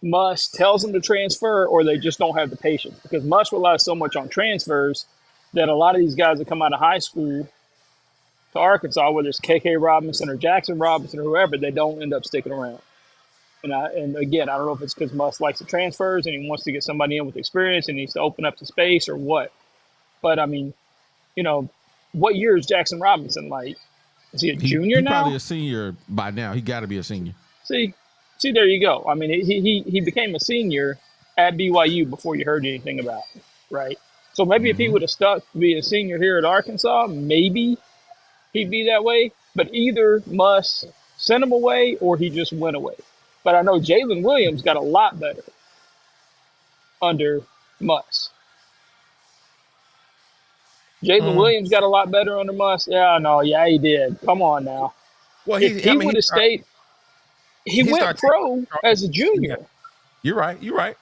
Muss tells them to transfer or they just don't have the patience. Because Muss relies so much on transfers that a lot of these guys that come out of high school to Arkansas, whether it's KK Robinson or Jackson Robinson or whoever, they don't end up sticking around. And again, I don't know if it's because Muss likes the transfers and he wants to get somebody in with experience and needs to open up the space or what. But I mean, you know, what year is Jackson Robinson like? Is he a junior now? Probably a senior by now. He got to be a senior. See, there you go. I mean, he became a senior at BYU before you heard anything about him, right? So maybe if he would have stuck to be a senior here at Arkansas, maybe he'd be that way. But either Muss sent him away or he just went away. But I know Jalen Williams got a lot better under Muss. Jalen Williams got a lot better under Muss. Yeah, no, yeah, he did. Come on now. Well, If he would have stayed, he went started pro as a taking. junior. You're right. You're right.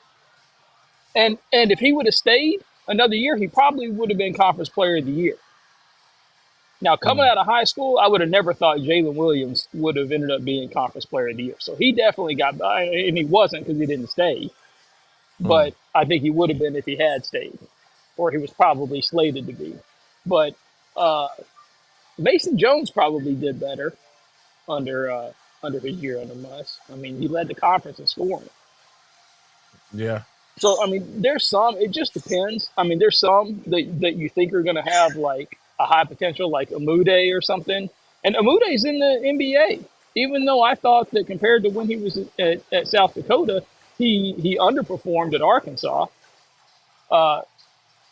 And if he would have stayed another year, he probably would have been Conference Player of the Year. Now, coming out of high school, I would have never thought Jalen Williams would have ended up being Conference Player of the Year. So he definitely got by, and he wasn't because he didn't stay. But I think he would have been if he had stayed, or he was probably slated to be. But Mason Jones probably did better under his year under Muss. I mean, he led the conference in scoring. Yeah. So, I mean, there's some, it just depends. I mean, there's some that you think are going to have like a high potential, like Amude or something. And Amude's in the NBA, even though I thought that compared to when he was at South Dakota, he underperformed at Arkansas.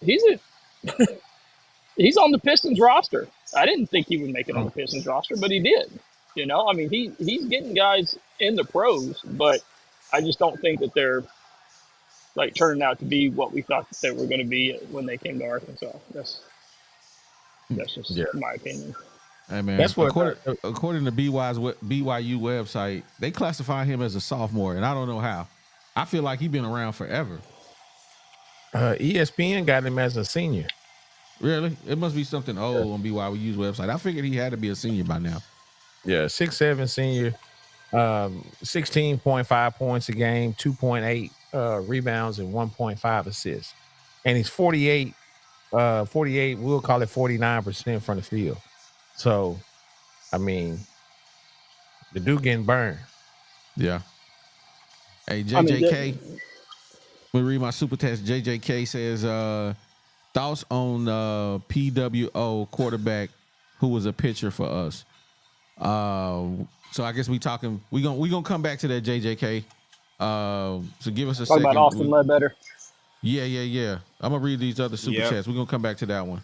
He's on the Pistons roster. I didn't think he would make it on the Pistons roster, but he did. You know, I mean, he's getting guys in the pros, but I just don't think that they're like turning out to be what we thought that they were going to be when they came to Arkansas. That's just my opinion. Hey man, That's what according to BYU website, they classify him as a sophomore, and I don't know how. I feel like he's been around forever. ESPN got him as a senior. Really? It must be something old on BYU's website. I figured he had to be a senior by now. Yeah, 6'7" senior, 16.5 points a game, 2.8 rebounds, and 1.5 assists. And he's 48, we'll call it 49% from the field. So, I mean, the dude getting burned. Yeah. Hey, JJK. Let me read my super text. JJK says, thoughts on PWO quarterback who was a pitcher for us. So I guess we're gonna come back to that, JJK. So give us a second. Talk about Austin Ledbetter. Yeah. I'm gonna read these other super chats. We're gonna come back to that one.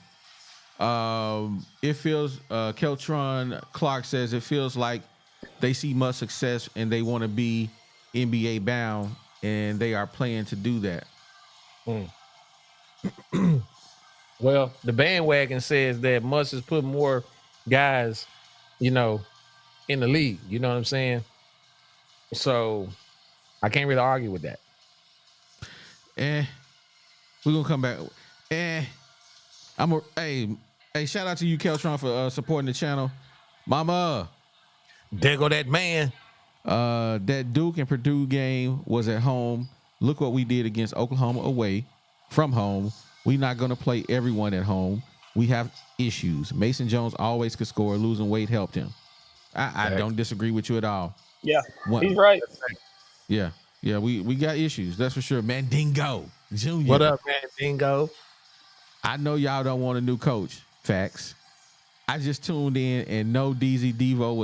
It feels Keltron Clark says it feels like they see much success and they want to be NBA bound, and they are playing to do that. Well, the bandwagon says that Muss has put more guys, in the league. You know what I'm saying? So I can't really argue with that. We're gonna come back. Hey, shout out to you, Keltron, for supporting the channel. Mama. There go that man. That Duke and Purdue game was at home. Look what we did against Oklahoma away from home. We're not going to play everyone at home. We have issues. Mason Jones always could score. Losing weight helped him. I don't disagree with you at all. Yeah, he's right. Yeah, we got issues. That's for sure. Man, Dingo Junior. What up, man, Dingo? I know y'all don't want a new coach. Facts. I just tuned in and know DZ Devo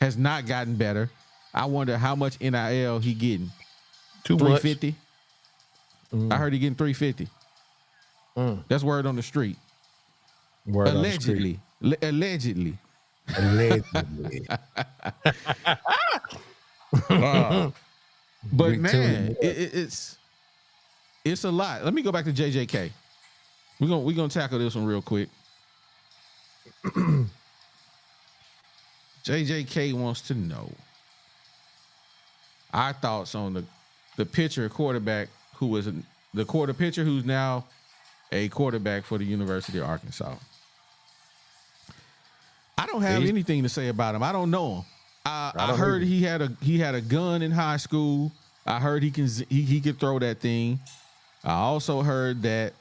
has not gotten better. I wonder how much NIL he getting. 350. I heard he getting 350. That's word on the street. Allegedly. Allegedly. But man, it's a lot. Let me go back to JJK. We're gonna tackle this one real quick. JJK wants to know our thoughts on the pitcher quarterback who was the pitcher who's now a quarterback for the University of Arkansas. I don't have anything to say about him. I don't know him. I heard he had a gun in high school. I heard he could throw that thing. I also heard that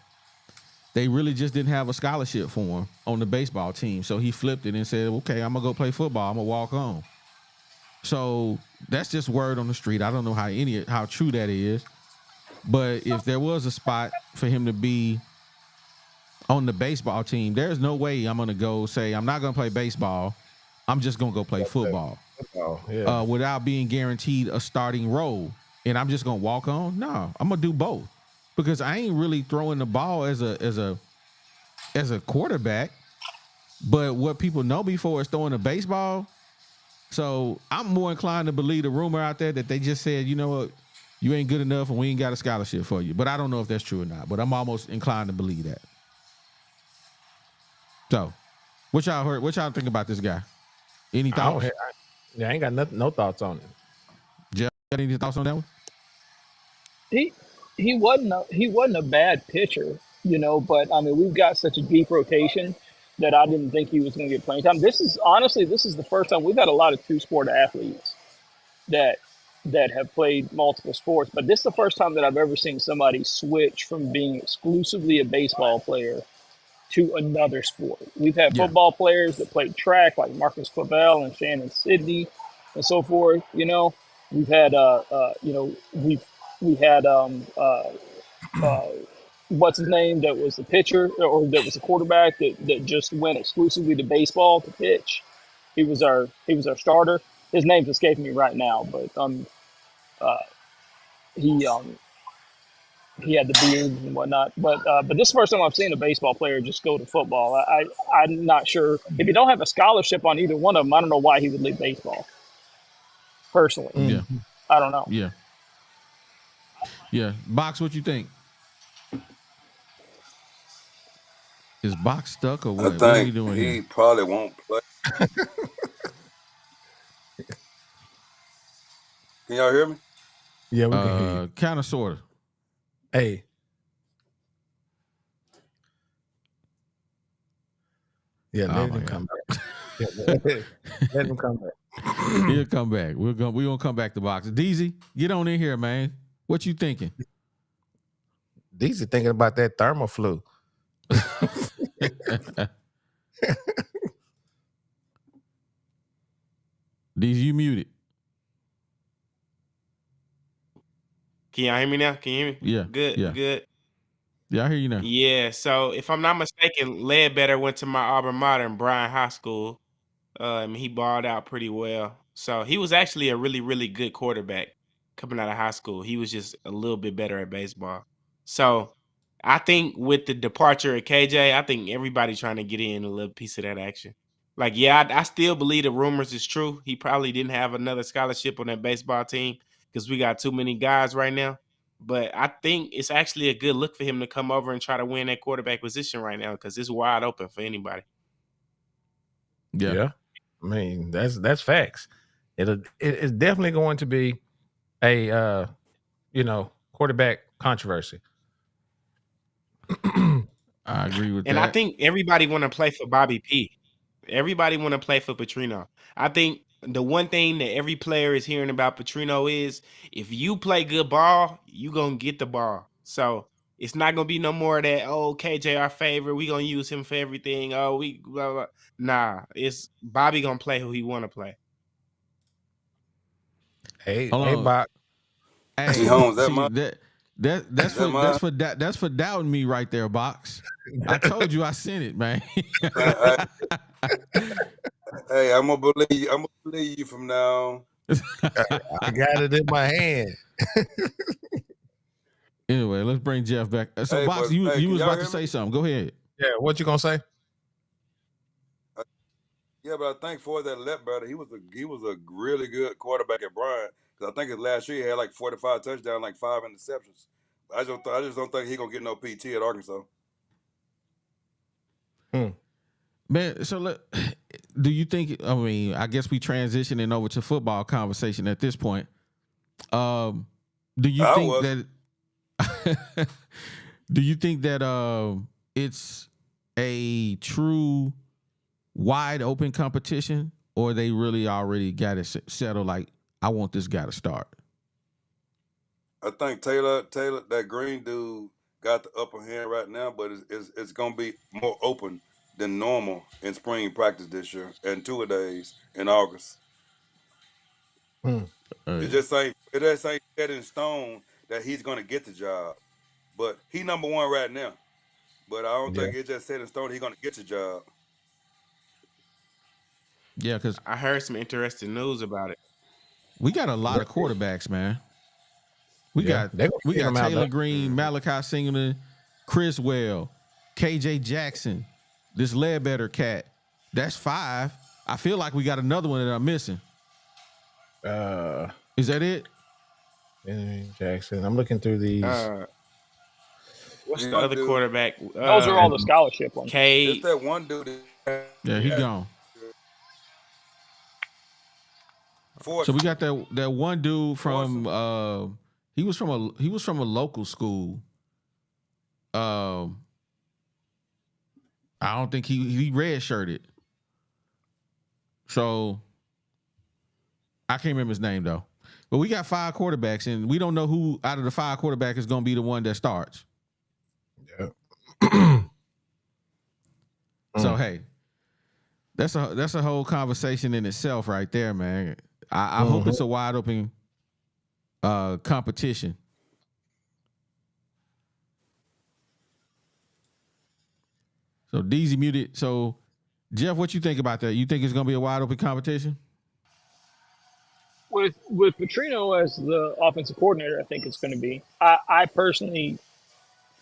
they really just didn't have a scholarship for him on the baseball team. So he flipped it and said, okay, I'm going to go play football. I'm going to walk on. So that's just word on the street. I don't know how true that is. But if there was a spot for him to be on the baseball team, there's no way I'm going to go say, I'm not going to play baseball. I'm just going to go play football. Without being guaranteed a starting role. And I'm just going to walk on? No, I'm going to do both. Because I ain't really throwing the ball as a quarterback, but what people know me for is throwing a baseball. So I'm more inclined to believe the rumor out there that they just said, you know what, you ain't good enough and we ain't got a scholarship for you. But I don't know if that's true or not. But I'm almost inclined to believe that. So, what y'all heard? What y'all think about this guy? Any I don't thoughts? I ain't got nothing, no thoughts on it. Jeff, got any thoughts on that one? He wasn't a bad pitcher, but I mean we've got such a deep rotation that I didn't think he was going to get playing time. This is the first time we've had a lot of two-sport athletes that have played multiple sports, but this is the first time that I've ever seen somebody switch from being exclusively a baseball player to another sport. We've had Yeah. football players that played track, like Marcus Flavell and Shannon Sidney, and so forth. We've had we had what's his name that was the pitcher or that was the quarterback that just went exclusively to baseball to pitch. He was our starter. His name's escaping me right now, but he he had the beard and whatnot. But this is the first time I've seen a baseball player just go to football. I'm not sure if you don't have a scholarship on either one of them. I don't know why he would leave baseball. Personally, Yeah. I don't know. Yeah. Yeah. Box, what you think? Is Box stuck or I what? What are we think doing he here? probably won't play. Can y'all hear me? Yeah, we can hear you. Kind of, sort of. Hey. Yeah, Oh let my him God. come back. Let him come back. He'll come back. We're gonna come back to Box. DZ, get on in here, man. What you thinking? These are thinking about that thermal flu. DZ, you muted. Can y'all hear me now? Can you hear me? Yeah. Good. Yeah. Good. Yeah, I hear you now. Yeah. So if I'm not mistaken, Ledbetter went to my alma mater in Bryan High School. He balled out pretty well. So he was actually a really, really good quarterback coming out of high school. He was just a little bit better at baseball. So I think with the departure of KJ, I think everybody trying to get in a little piece of that action. Like, yeah, I still believe the rumors is true. He probably didn't have another scholarship on that baseball team because we got too many guys right now. But I think it's actually a good look for him to come over and try to win that quarterback position right now because it's wide open for anybody. Yeah. I mean, that's facts. It's definitely going to be a quarterback controversy. I agree with And that. I think everybody want to play for Bobby P. Everybody want to play for Petrino. I think the one thing that every player is hearing about Petrino is if you play good ball, you going to get the ball. So it's not going to be no more of that, oh, KJ our favorite. We going to use him for everything. Oh, we blah, blah. Nah, it's Bobby going to play who he want to play. Hey, Hold hey, on. Bach. Hey, T. Holmes, that see, mine? that's for doubting me right there, Box. I told you I sent it, man. Hey, I'm gonna believe you from now. I got it in my hand. Anyway, let's bring Jeff back. So, Hey, Box, but, you can was y'all about hear to say me? something. Go ahead. Yeah, what you gonna say? Yeah, but I think for that Ledbetter, he was a really good quarterback at Bryan. Because I think his last year he had like 45 touchdowns, like 5 interceptions. I just don't think he gonna get no PT at Arkansas. Man, so do you think? I mean, I guess we transitioning over to football conversation at this point. Do you I think was. that? Do you think that it's a true wide open competition, or they really already got it settled? Like, I want this guy to start. I think Taylor, that green dude, got the upper hand right now, but it's gonna be more open than normal in spring practice this year and 2 days in August. It just ain't set in stone that he's gonna get the job. But he number one right now. But I don't think it's just set in stone he's gonna get the job. Yeah, because I heard some interesting news about it. we got a lot of quarterbacks, man. We got they gonna get him out Taylor there. Green, Malachi Singleton, Chris Well, KJ Jackson, this Ledbetter cat. That's 5. I feel like we got another one that I'm missing. Is that it? Benjamin Jackson. I'm looking through these. What's The Young other dude. quarterback. those are all the scholarship ones. It's Cade. that one dude. Yeah, he gone. So we got that one dude from he was from a local school. I don't think he redshirted. So I can't remember his name though. But we got 5 quarterbacks, and we don't know who out of the 5 quarterbacks is going to be the one that starts. Yeah. So hey, that's a whole conversation in itself, right there, man. I hope it's a wide open competition. So DZ muted. So Jeff, what you think about that? You think it's going to be a wide open competition? With Petrino as the offensive coordinator, I think it's going to be. I personally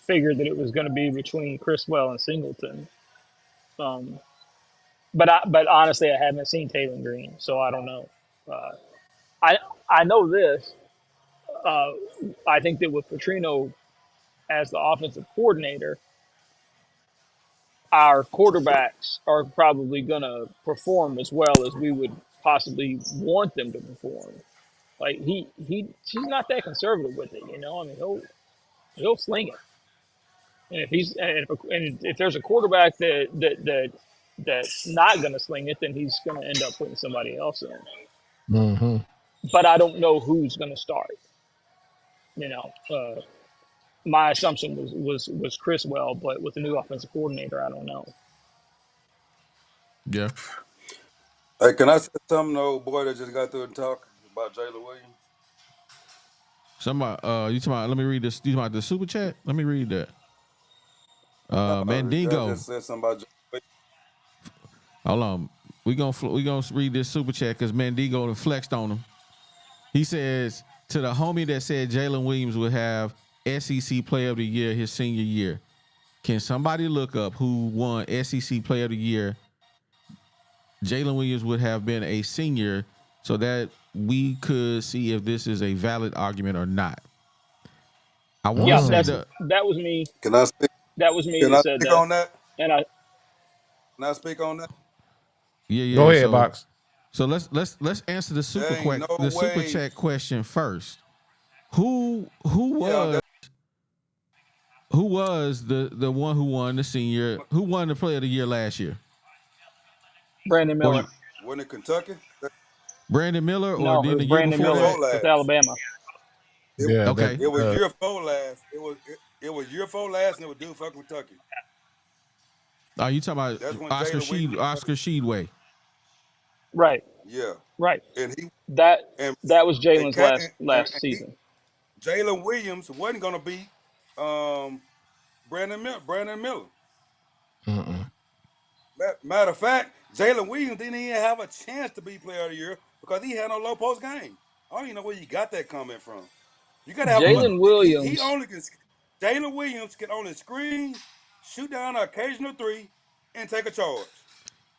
figured that it was going to be between Criswell and Singleton. But honestly, I haven't seen Taylor Green, so I don't know. I know this. I think that with Petrino as the offensive coordinator, our quarterbacks are probably going to perform as well as we would possibly want them to perform. Like he's not that conservative with it, you know. I mean, he'll sling it, and if there's a quarterback that's not going to sling it, then he's going to end up putting somebody else in. Mm-hmm. But I don't know who's going to start. You know, my assumption was Criswell, but with the new offensive coordinator, I don't know. Yeah. Hey, can I say something to old boy that just got through talking about Jalen Williams? Somebody, you talking about? Let me read this. You talking about the super chat? Let me read that. Mandingo. I just said something about Jalen Williams. Hold on. We gonna read this super chat because Mandingo flexed on him. He says to the homie that said Jalen Williams would have SEC Player of the Year his senior year. Can somebody look up who won SEC Player of the Year? Jalen Williams would have been a senior, so that we could see if this is a valid argument or not. I want to say that was me. Can I speak? That was me Can that I said speak that. on that? And I Can I speak on that? Yeah. Go ahead, Box. So let's answer the super chat question first. Who was the one who won the senior? Who won the Player of the Year last year? Brandon Miller. Wasn't it Kentucky? Brandon Miller, or No, then it was the year Brandon before Miller that? with Alabama. Okay. It was year 4 last. It was year 4 last, and it was due for Kentucky. Oh, you talking about Oscar Sheedway? Right. Yeah. Right. And that was Jalen's last season. Jalen Williams wasn't going to beat Brandon Miller. Matter of fact, Jalen Williams didn't even have a chance to be Player of the Year because he had no low post game. I don't even know where you got that comment from. You got to have Jalen Williams. Jalen Williams can only screen, shoot down an occasional 3, and take a charge.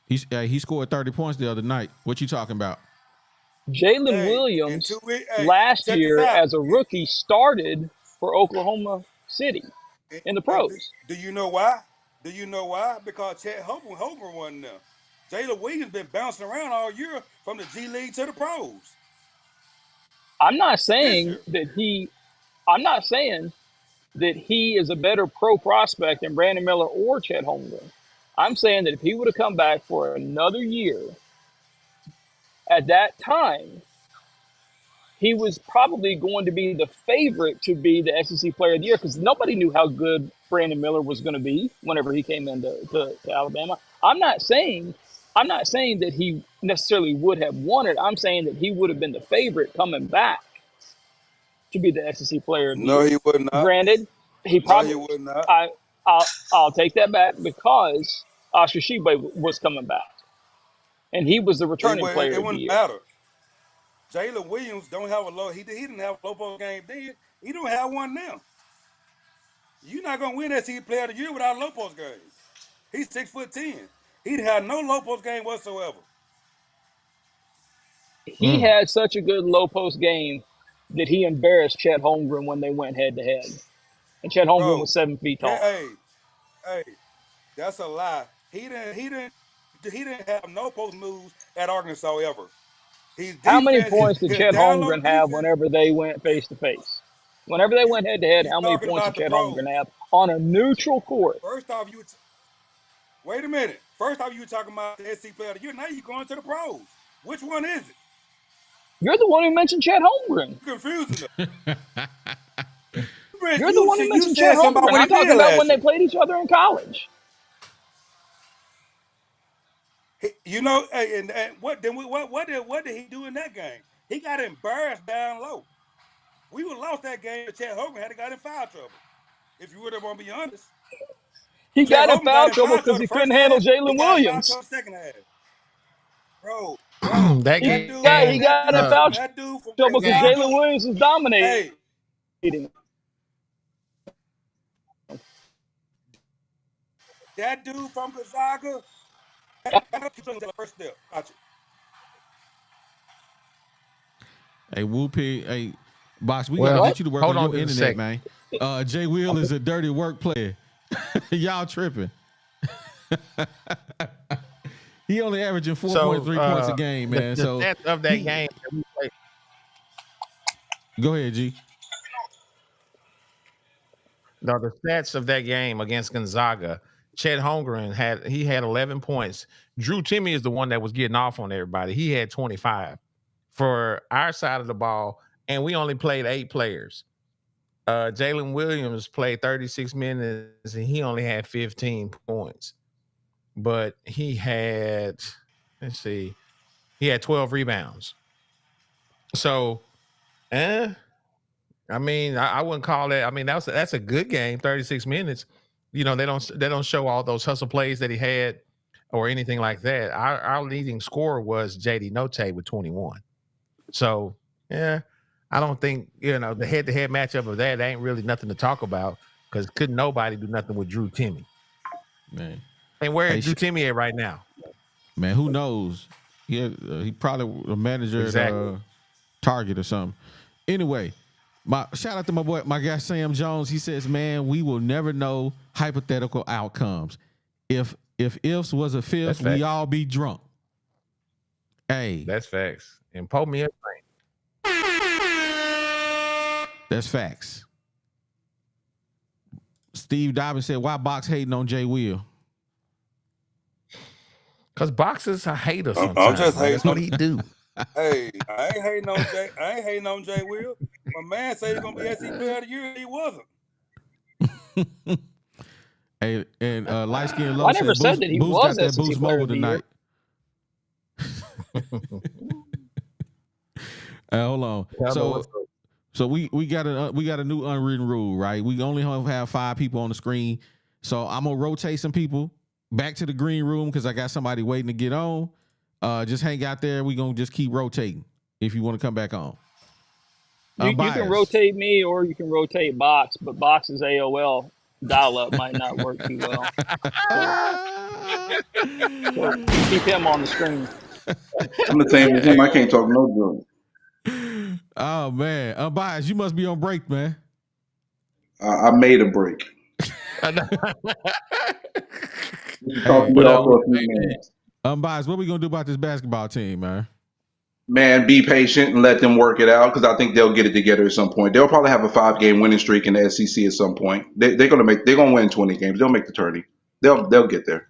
He scored 30 points the other night. What you talking about? Jalen Williams last year as a rookie started for Oklahoma City in the pros. Do you know why? Because Chet Holmgren wasn't there. Jalen Williams been bouncing around all year from the G League to the pros. I'm not saying that he is a better pro prospect than Brandon Miller or Chet Holmgren. I'm saying that if he would have come back for another year, at that time, he was probably going to be the favorite to be the SEC Player of the Year because nobody knew how good Brandon Miller was going to be whenever he came into to Alabama. I'm not saying that he necessarily would have won it. I'm saying that he would have been the favorite coming back to be the SEC Player of the Year. No, he would not. Granted, he probably would not. I'll take that back because Oscar Tshiebwe was coming back, and he was the returning player. It wouldn't matter. Jalen Williams don't have a low. He didn't have a low post game then. He don't have one now. You're not gonna win SEC Player of the Year without a low post game. He's 6'10". He'd have no low post game whatsoever. He had such a good low post game that he embarrassed Chet Holmgren when they went head to head. and Chet Holmgren Bro, was 7 feet tall. hey, that's a lie. He didn't have no post moves at Arkansas ever. His How many defense, points did his Chet down low Holmgren have defense. whenever they went face to face? Whenever they went head to head, You how many talking points did about the Chet pros? Holmgren have on a neutral court? First off, wait a minute. First off, you were talking about the SC player of the year. Now you're going to the pros. Which one is it? You're the one who mentioned Chet Holmgren. You're confusing them. You're the one who mentioned Chet Holmgren. I'm talking about when they played each other in college. You know, and what did he do in that game? He got embarrassed down low. We would have lost that game if Chet Holmgren had got in foul trouble. If you really want to be honest, he got in foul trouble because he couldn't handle Jalen Williams. Second half, bro. That He game, got in foul trouble because Jalen Williams was dominating. Hey, that dude from Gonzaga. First step. Gotcha. Hey, Woo Pig. Hey, Box, we Well, gotta get you to work hold on on your just a internet, man. Jay Will is a dirty work player. Y'all tripping. He only averaging 4.3 points a game, man. The stats of that game. Go ahead, G. No, the stats of that game against Gonzaga, Chet Holmgren had 11 points. Drew Timme is the one that was getting off on everybody. He had 25 for our side of the ball, and we only played 8 players. Jalen Williams played 36 minutes, and he only had 15 points. But he had, he had 12 rebounds. So, I mean, I wouldn't call that. I mean, that's a good game, 36 minutes. You know, they don't show all those hustle plays that he had or anything like that. Our leading scorer was JD Notae with 21. So, yeah, I don't think, the head-to-head matchup of that ain't really nothing to talk about because couldn't nobody do nothing with Drew Timme. Man. And where is Drew Timme at right now? Man, who knows? He probably a manager at Target or something. Anyway, shout out to my guy Sam Jones. He says, "Man, we will never know hypothetical outcomes. If ifs was a fifth, we all be drunk." Hey, that's facts. And pull me a drink. That's facts. Steve Dobbins said, "Why Box hating on Jay Will?" Because Box is a hater sometimes. I'm just hating. That's what he do. Hey, I ain't hating on Jay Will. My man said he's gonna be SC Player of the Year. He wasn't. Hey, and light skin low. I never said that he was got that SC Boost Player Mobile of the Year. tonight. Hold on. So we got a new unwritten rule, right? We only have 5 people on the screen. So I'm gonna rotate some people back to the green room because I got somebody waiting to get on. Just hang out there. We're gonna just keep rotating if you want to come back on. You can rotate me or you can rotate Box, but Box's AOL dial-up might not work too well. So keep him on the screen. I'm the same as him. I can't talk no good. Oh man, Unbiased, you must be on break, man. I made a break. Unbiased, what we gonna do about this basketball team, man? Man, be patient and let them work it out because I think they'll get it together at some point. They'll probably have a 5-game winning streak in the SEC at some point. They're gonna win 20 games. They'll make the tourney. They'll get there.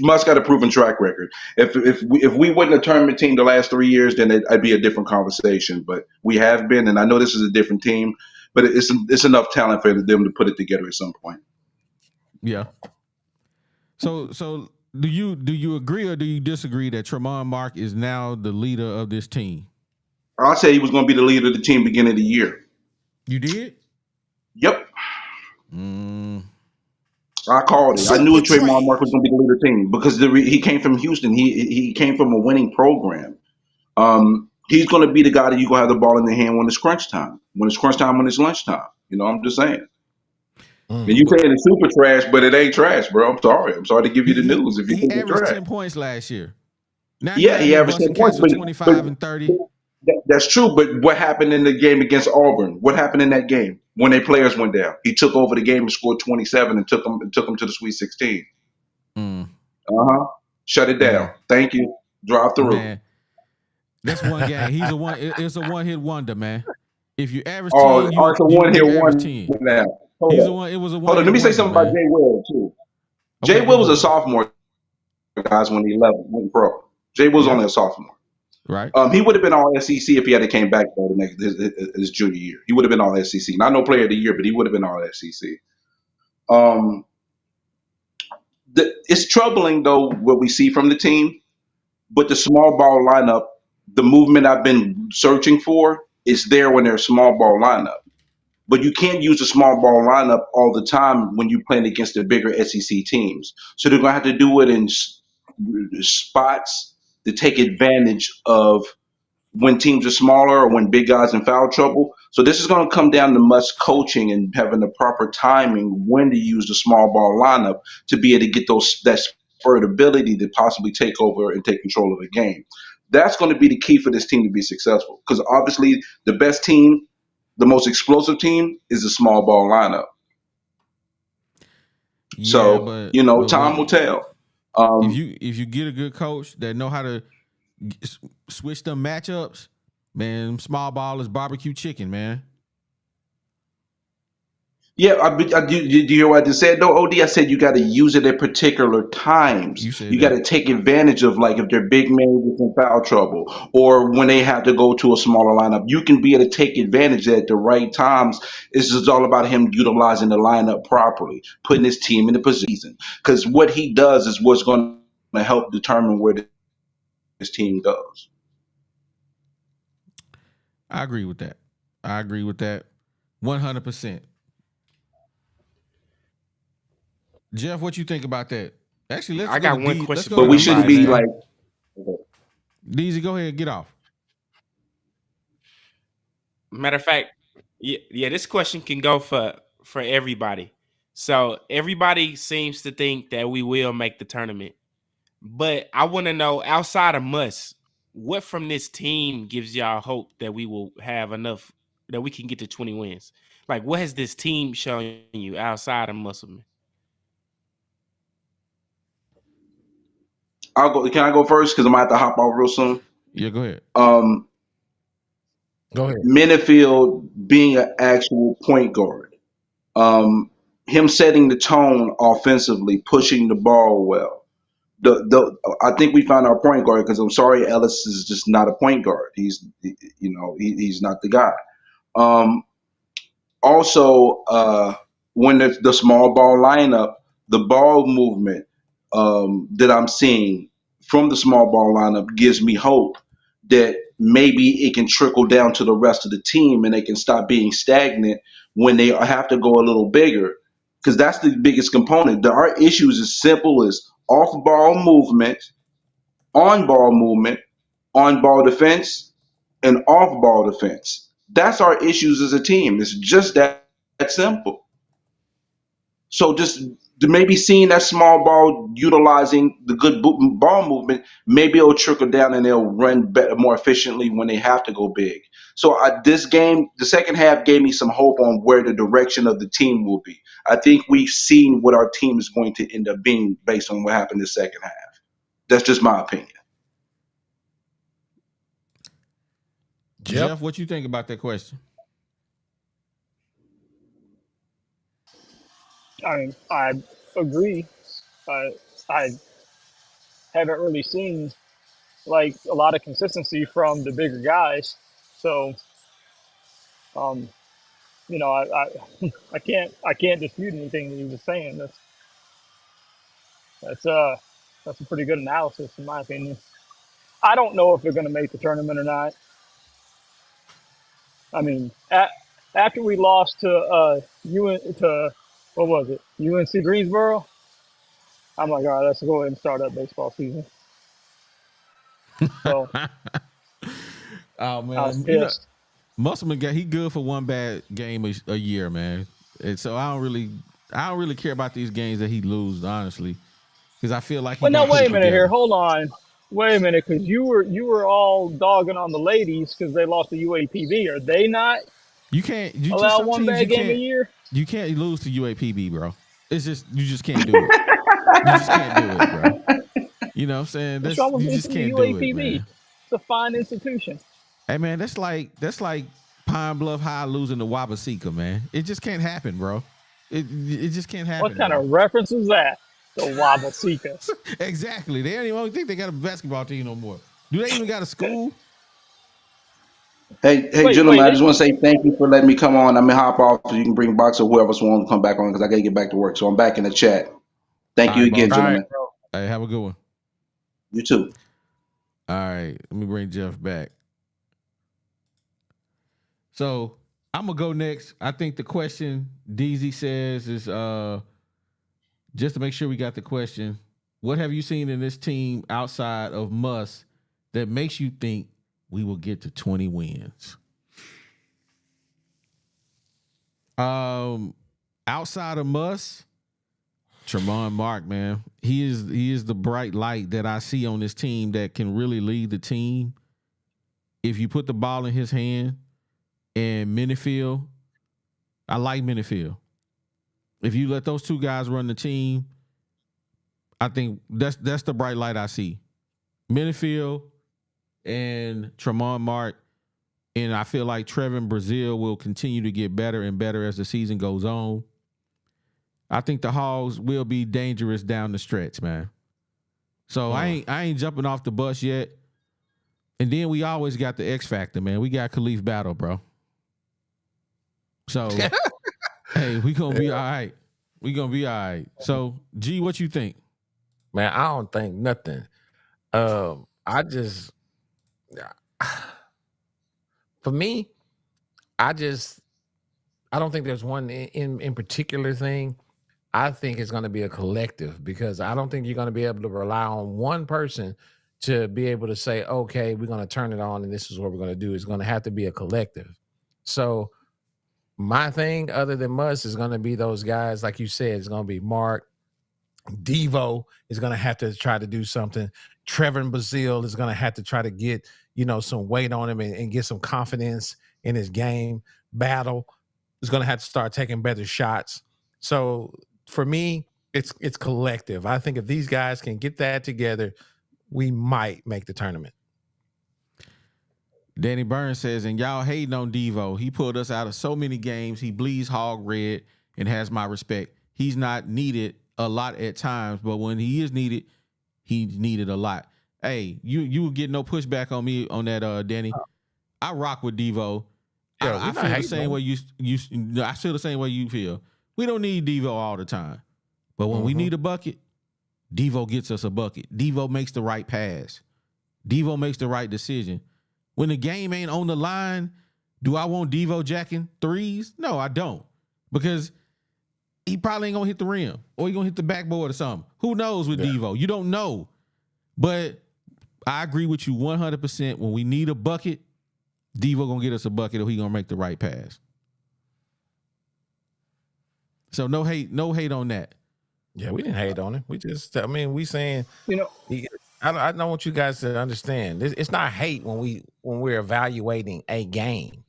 Musk got a proven track record. If we win the tournament team the last 3 years, then it'd be a different conversation. But we have been, and I know this is a different team, but it's enough talent for them to put it together at some point. Yeah. So do you agree or do you disagree that Tramon Mark is now the leader of this team? I said he was going to be the leader of the team beginning of the year. You did? Yep. I called it. I knew Tramon Mark was going to be the leader of the team because he came from Houston. He came from a winning program. He's going to be the guy that you're going to have the ball in the hand when it's crunch time. When it's crunch time, when it's lunchtime. I'm just saying. And you saying it's super trash, but it ain't trash, bro. I'm sorry. I'm sorry to give you the news. If you think it's averaged trash. 10 points last year. Now he averaged 10 points, but 25 and 30. That's true. But what happened in the game against Auburn? What happened in that game? when their players went down. He took over the game and scored 27 and took them to the Sweet 16. Shut it down. Thank you. Drive through. Man, that's one game. He's a one. It's a one hit wonder, man. If you average 10, Oh, it's a one hit average one 10. now. He's a one. It was a one. Hold on. Let me say something about Jay Will too. Jay Will was a sophomore, guys, when he went pro. Jay Will was only a sophomore. Right. He would have been all SEC if he had came back for his junior year. He would have been all SEC. Not no player of the year, but he would have been all SEC. It's troubling though what we see from the team, but the small ball lineup, the movement I've been searching for is there when there's small ball lineup. But you can't use a small ball lineup all the time when you're playing against the bigger SEC teams. So they're gonna have to do it in spots to take advantage of when teams are smaller or when big guys in foul trouble. So this is going to come down to much coaching and having the proper timing when to use the small ball lineup to be able to get that spurred ability to possibly take over and take control of the game. That's going to be the key for this team to be successful, because obviously the best team, the most explosive team, is the small ball lineup. Yeah, so time will tell. If you get a good coach that know how to switch them matchups, man, small ball is barbecue chicken, man. Yeah, do you hear what I just said though, OD? I said you got to use it at particular times. You got to take advantage of, like, if they're big men in foul trouble or when they have to go to a smaller lineup. You can be able to take advantage at the right times. It's just all about him utilizing the lineup properly, putting his team in the position. Because what he does is what's going to help determine where this team goes. I agree with that. 100%. Jeff, what you think about that? Actually, I got one question. But we shouldn't be like. Deezy, go ahead, get off. Matter of fact, yeah, this question can go for everybody. So everybody seems to think that we will make the tournament, but I want to know, outside of Muss, what from this team gives y'all hope that we will have enough that we can get to 20 wins? Like, what has this team shown you outside of Musselman? I'll go. Can I go first? Because I'm gonna have to hop off real soon. Yeah, go ahead. Go ahead. Minifield being an actual point guard, him setting the tone offensively, pushing the ball well. I think we found our point guard, because I'm sorry, Ellis is just not a point guard. He's not the guy. Also, when the small ball lineup, the ball movement that I'm seeing from the small ball lineup gives me hope that maybe it can trickle down to the rest of the team and they can stop being stagnant when they have to go a little bigger, because that's the biggest component. Our issues is simple as off-ball movement, on-ball movement, on-ball defense, and off-ball defense. That's our issues as a team. It's just that simple. So just maybe seeing that small ball utilizing the good ball movement, maybe it'll trickle down and they'll run better, more efficiently when they have to go big. So this game, the second half, gave me some hope on where the direction of the team will be. I think we've seen what our team is going to end up being based on what happened the second half. That's just my opinion. Jeff, what you think about that question? I agree. I haven't really seen like a lot of consistency from the bigger guys, so I I can't dispute anything that he was saying. That's a pretty good analysis in my opinion. I don't know if they're going to make the tournament or not. I mean, after we lost to what was it, UNC Greensboro, I'm like, all right, let's go ahead and start up baseball season. So, oh man, I was pissed. Musselman he good for one bad game a year, man. And so I don't really care about these games that he loses, honestly, because I feel like. But no, wait a minute here. Hold on. Wait a minute, because you were all dogging on the ladies because they lost to UAPB. Are they not You can't. You just Allow some one teams bad you game a can't. year. You can't lose to UAPB, bro. It's just you just can't do it. You just can't do it, bro. You know what I'm saying? What's That's wrong with you just losing to can't do it, UAPB? man. It's a fine institution. Hey man, that's like Pine Bluff High losing to Wabaseka, man. It just can't happen, bro. It just can't happen. What kind bro. of reference is that? The Wabaseka. Exactly. They don't even think they got a basketball team no more. Do they even got a school? Hey, Wait, gentlemen, I wait. just want to say thank you for letting me come on. I'm gonna hop off so you can bring Box or whoever else wants to come back on because I gotta get back to work. So I'm back in the chat. Thank All you right, again, boss. All right, gentlemen. bro. Hey, have a good one. You too. All right, let me bring Jeff back. So I'm gonna go next. I think the question DZ says is just to make sure we got the question. What have you seen in this team outside of Muss that makes you think we will get to 20 wins? Outside of Muss, Tramon Mark, man, he is the bright light that I see on this team that can really lead the team. If you put the ball in his hand, and Minifield, I like Minifield. If you let those two guys run the team, I think that's the bright light I see. Minifield and Tramon Mark, and I feel like Trevin Brazil will continue to get better and better as the season goes on. I think the Hogs will be dangerous down the stretch, man. So I ain't jumping off the bus yet. And then we always got the X factor, man. We got Khalif Battle, bro. So hey, we gonna be all right. We gonna be all right. So G, what you think? Man, I don't think nothing. I just, for me, I don't think there's one in particular thing. I think it's going to be a collective because I don't think you're going to be able to rely on one person to be able to say, okay, we're going to turn it on and this is what we're going to do. It's going to have to be a collective. So my thing, other than Muss, is going to be those guys, like you said, it's going to be Mark. Devo is going to have to try to do something. Trevor Brazil is going to have to try to get, some weight on him and get some confidence in his game. Battle is going to have to start taking better shots. So for me, it's collective. I think if these guys can get that together, we might make the tournament. Danny Burns says, and y'all hating on Devo. He pulled us out of so many games. He bleeds hog red and has my respect. He's not needed a lot at times, but when he is needed, he's needed a lot. Hey, you will get no pushback on me on that, Danny. I rock with Devo. Yeah, I feel the same way I feel the same way you feel. We don't need Devo all the time. But when we need a bucket, Devo gets us a bucket. Devo makes the right pass. Devo makes the right decision. When the game ain't on the line, do I want Devo jacking threes? No, I don't. Because he probably ain't going to hit the rim or he going to hit the backboard or something. Who knows with Devo? You don't know. But I agree with you 100%. When we need a bucket, Devo going to get us a bucket or he going to make the right pass. So no hate on that. Yeah, we didn't hate on him. We saying, I don't want you guys to understand. It's not hate when we're evaluating a game.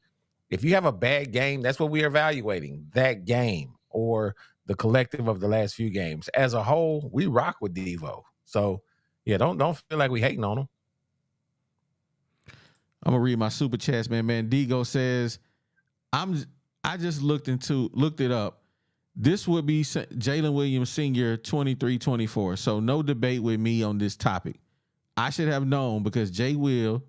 If you have a bad game, that's what we're evaluating, that game or the collective of the last few games. As a whole, we rock with Devo. So yeah, don't feel like we hating on him. I'm gonna read my super chats, man. Digo says, I just looked it up. This would be Jalen Williams Sr. 23-24. So no debate with me on this topic. I should have known because Jay Will,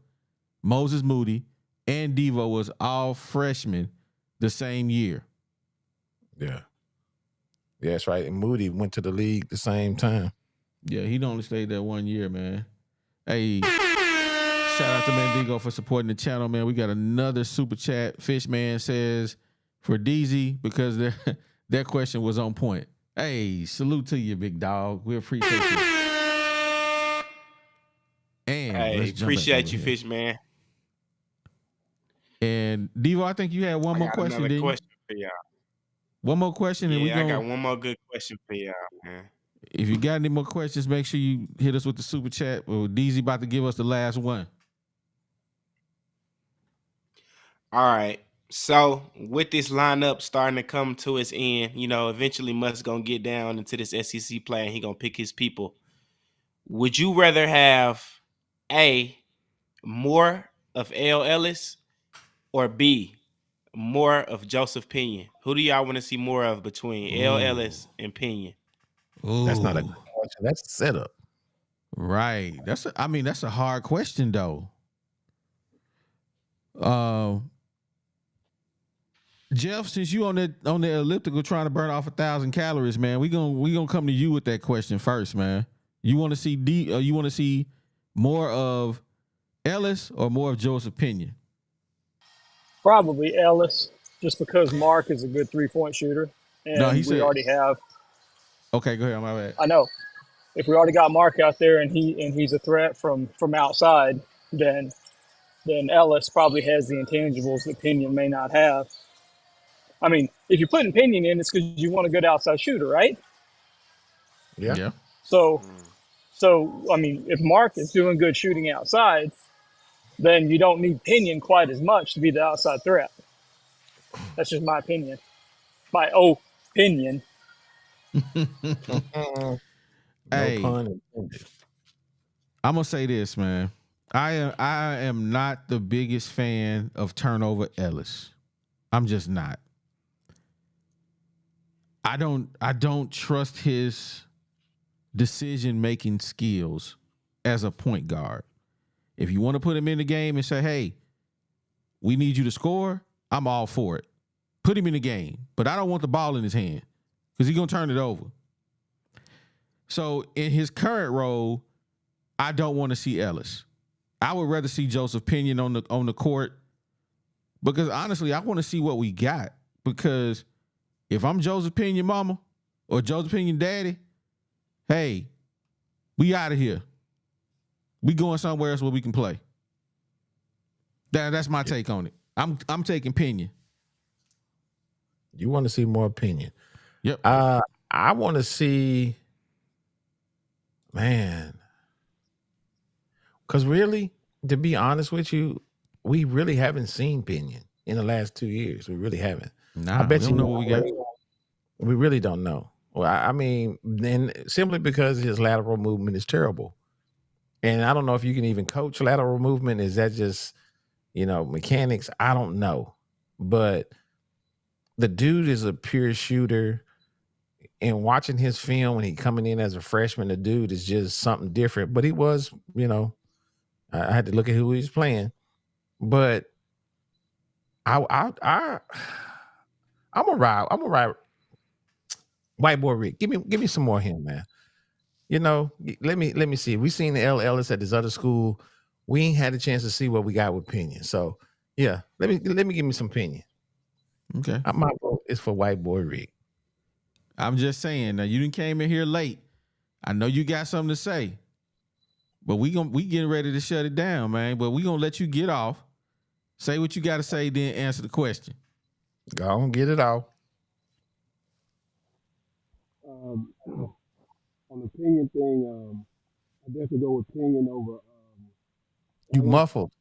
Moses Moody, and Devo was all freshmen the same year. Yeah. Yeah, that's right. And Moody went to the league the same time. Yeah, he only stayed there 1 year, man. Hey, shout out to Mandigo for supporting the channel, man. We got another super chat. Fishman says, for DZ, because their question was on point. Hey, salute to you, big dog. We appreciate you. And hey, appreciate you, Fish man. And Devo, I think you had one more question. Another question for y'all. One more question, and I got one more good question for y'all, man. If you got any more questions, make sure you hit us with the super chat. Well, DZ about to give us the last one. All right. So with this lineup starting to come to its end, eventually Musk's gonna get down into this SEC play and he gonna pick his people. Would you rather have A, more of L. Ellis, or B, more of Joseph Pinion? Who do y'all want to see more of between L. Ellis and Pinion? That's not a Ooh, good question. That's a setup. right. That's a hard question though. Jeff, since you on the elliptical trying to burn off 1,000 calories, man, we gonna come to you with that question first, man. You want to see you want to see more of Ellis or more of Joseph Pinion? Probably Ellis, just because Mark is a good 3-point shooter, No, he and we said. already have. Okay, go ahead. My bad. I know if we already got Mark out there and he's a threat from outside, then Ellis probably has the intangibles that Pinion may not have. I mean, if you're putting Pinion in, it's because you want a good outside shooter, right? Yeah. Yeah. So I mean, if Mark is doing good shooting outside, then you don't need Pinion quite as much to be the outside threat. That's just my opinion. My opinion. No Hey, pun intended. I'm gonna say this, man. I am not the biggest fan of turnover Ellis. I'm just not. I don't trust his decision making skills as a point guard. If you want to put him in the game and say, "Hey, we need you to score," I'm all for it. Put him in the game, but I don't want the ball in his hand because he's gonna turn it over. So in his current role, I don't want to see Ellis. I would rather see Joseph Pinion on the court because honestly, I want to see what we got. Because if I'm Joseph Pinion mama or Joseph Pinion daddy, hey, we out of here. We going somewhere else where we can play. That's my take on it. I'm taking Pinion. You want to see more opinion? Yep. I want to see, man, because really, to be honest with you, we really haven't seen Pinion in the last 2 years. We really haven't. Nah, I bet we you don't know what we got. We really don't know. Well, I mean, then simply because his lateral movement is terrible, and I don't know if you can even coach lateral movement. Is that just mechanics? I don't know, but the dude is a pure shooter. And watching his film when he coming in as a freshman, the dude is just something different. But he was, I had to look at who he was playing. But I'm gonna ride White Boy Rick. Give me some more of him, man. Let me see. We seen the L. Ellis at this other school. We ain't had a chance to see what we got with Pinion. So yeah, let me give me some Pinion. Okay. My vote is for White Boy Rick. I'm just saying. Now you didn't came in here late. I know you got something to say, but we getting ready to shut it down, man. But we gonna let you get off. Say what you got to say, then answer the question. Go on, get it out. On the Pinion thing, I definitely go with Pinion over. You muffled.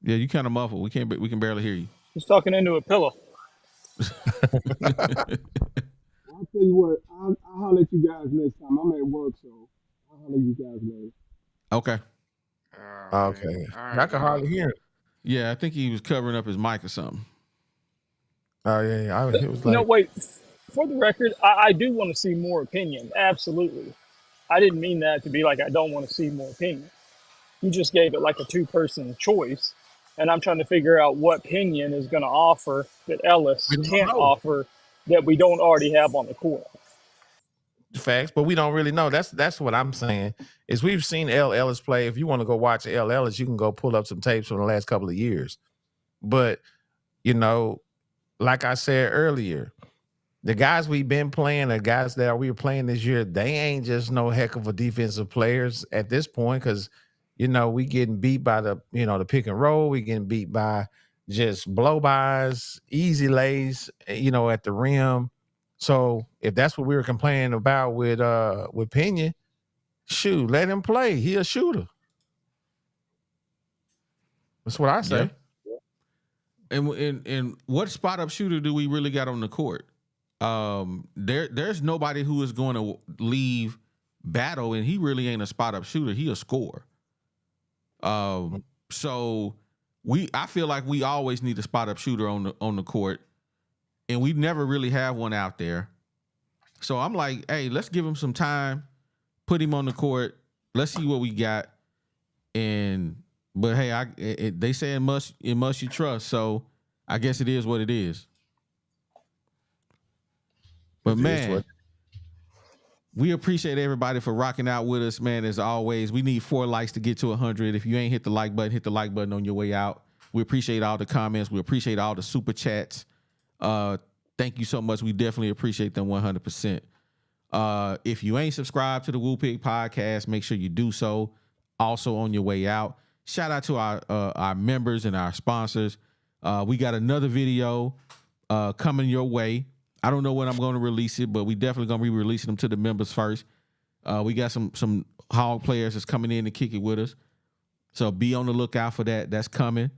Yeah, you kind of muffled. We can barely hear you. He's talking into a pillow. I'll tell you what, I'll holler at you guys next time. I'm at work, so I'll holler at you guys later. Okay. Okay. All I can hardly hear it. Yeah, I think he was covering up his mic or something. Oh yeah. It was like, No, wait. For the record, I do want to see more opinion. Absolutely. I didn't mean that to be like I don't want to see more opinion. You just gave it like a two-person choice, and I'm trying to figure out what Pinion is going to offer that Ellis We don't can't know. offer that we don't already have on the court. facts, but we don't really know. That's what I'm saying. Is we've seen L. Ellis play. If you want to go watch L. Ellis, you can go pull up some tapes from the last couple of years. But like I said earlier, the guys we've been playing, the guys that we were playing this year, they ain't just no heck of a defensive players at this point because, we getting beat by the pick and roll. We getting beat by just blow-bys, easy lays, at the rim. So if that's what we were complaining about with Pinion, shoot, let him play. He a shooter. That's what I say. and what spot up shooter do we really got on the court? There's nobody who is going to leave battle, and he really ain't a spot up shooter. He a scorer. So I feel like we always need a spot up shooter on the court, and we never really have one out there. So I'm like, hey, let's give him some time, put him on the court. Let's see what we got. But hey, they say in must you trust. So I guess it is what it is. But man, we appreciate everybody for rocking out with us, man. As always, we need 4 likes to get to 100. If you ain't hit the like button, hit the like button on your way out. We appreciate all the comments. We appreciate all the super chats. Thank you so much. We definitely appreciate them 100%. If you ain't subscribed to the Woo Pig Podcast, make sure you do so. Also on your way out. Shout out to our members and our sponsors. We got another video coming your way. I don't know when I'm going to release it, but we definitely going to be releasing them to the members first. We got some Hog players that's coming in to kick it with us. So be on the lookout for that. That's coming.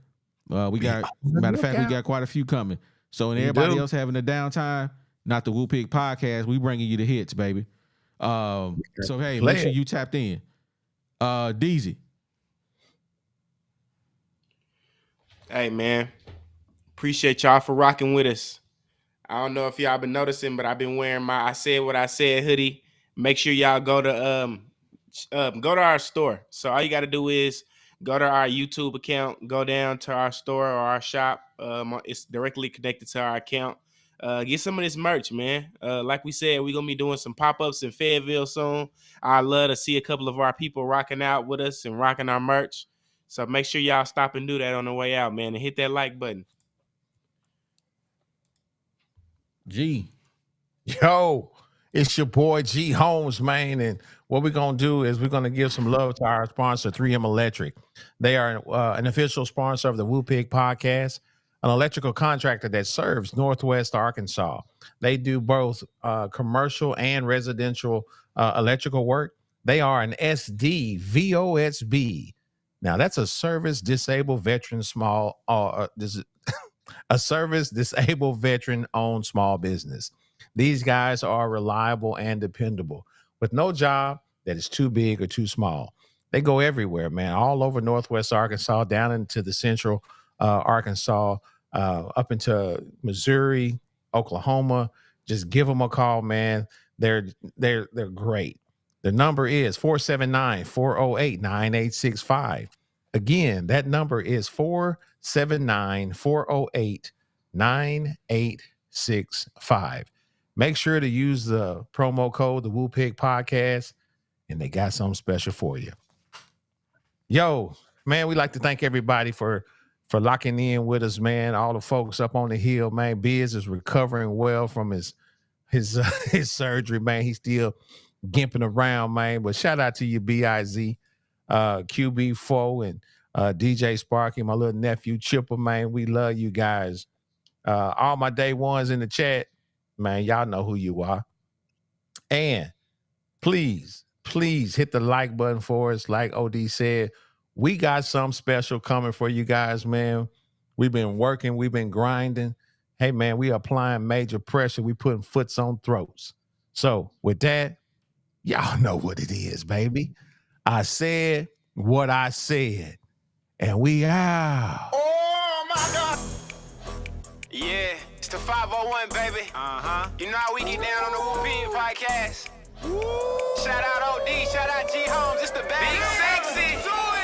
Matter of fact, we got quite a few coming. So and everybody else having a downtime, not the Woo Pig Podcast, we bringing you the hits, baby. So hey, make sure you tapped in. DZ. Hey man, appreciate y'all for rocking with us. I don't know if y'all been noticing, but I've been wearing my I Said What I Said hoodie. Make sure y'all go to our store. So all you got to do is go to our YouTube account, go down to our store or our shop. It's directly connected to our account. Get some of this merch, man. Like we said, we're going to be doing some pop-ups in Fayetteville soon. I'd love to see a couple of our people rocking out with us and rocking our merch. So make sure y'all stop and do that on the way out, man, and hit that like button. G. Yo, it's your boy G Holmes, man. And what we're going to do is we're going to give some love to our sponsor, 3M Electric. They are an official sponsor of the Woo Pig Podcast, an electrical contractor that serves Northwest Arkansas. They do both commercial and residential electrical work. They are an SDVOSB. Now, that's a service disabled veteran a service disabled veteran owned small business. These guys are reliable and dependable with no job that is too big or too small. They go everywhere, man, all over Northwest Arkansas, down into the central Arkansas, up into Missouri, Oklahoma. Just give them a call, man. They're great. The number is 479-408-9865. Again, that number is 479-408-9865. Make sure to use the promo code, the Woo Pig Podcast, and they got something special for you. Yo, man, we like to thank everybody for locking in with us, man. All the folks up on the hill, man. Biz is recovering well from his surgery, man. He's still gimping around, man. But shout out to you, BIZ, QB4, and DJ Sparky, my little nephew Chipper, man. We love you guys. All my day ones in the chat, man, y'all know who you are. And please hit the like button for us. Like OD said, we got something special coming for you guys, man. We've been working, we've been grinding. Hey, man, we applying major pressure. We putting foots on throats. So with that, y'all know what it is, baby. I said what I said, and we out. Oh my God. Yeah, it's the 501, baby. You know how we get down on the Woo Pig Podcast. Shout out OD, shout out G Holmes, it's the bad. Big sexy.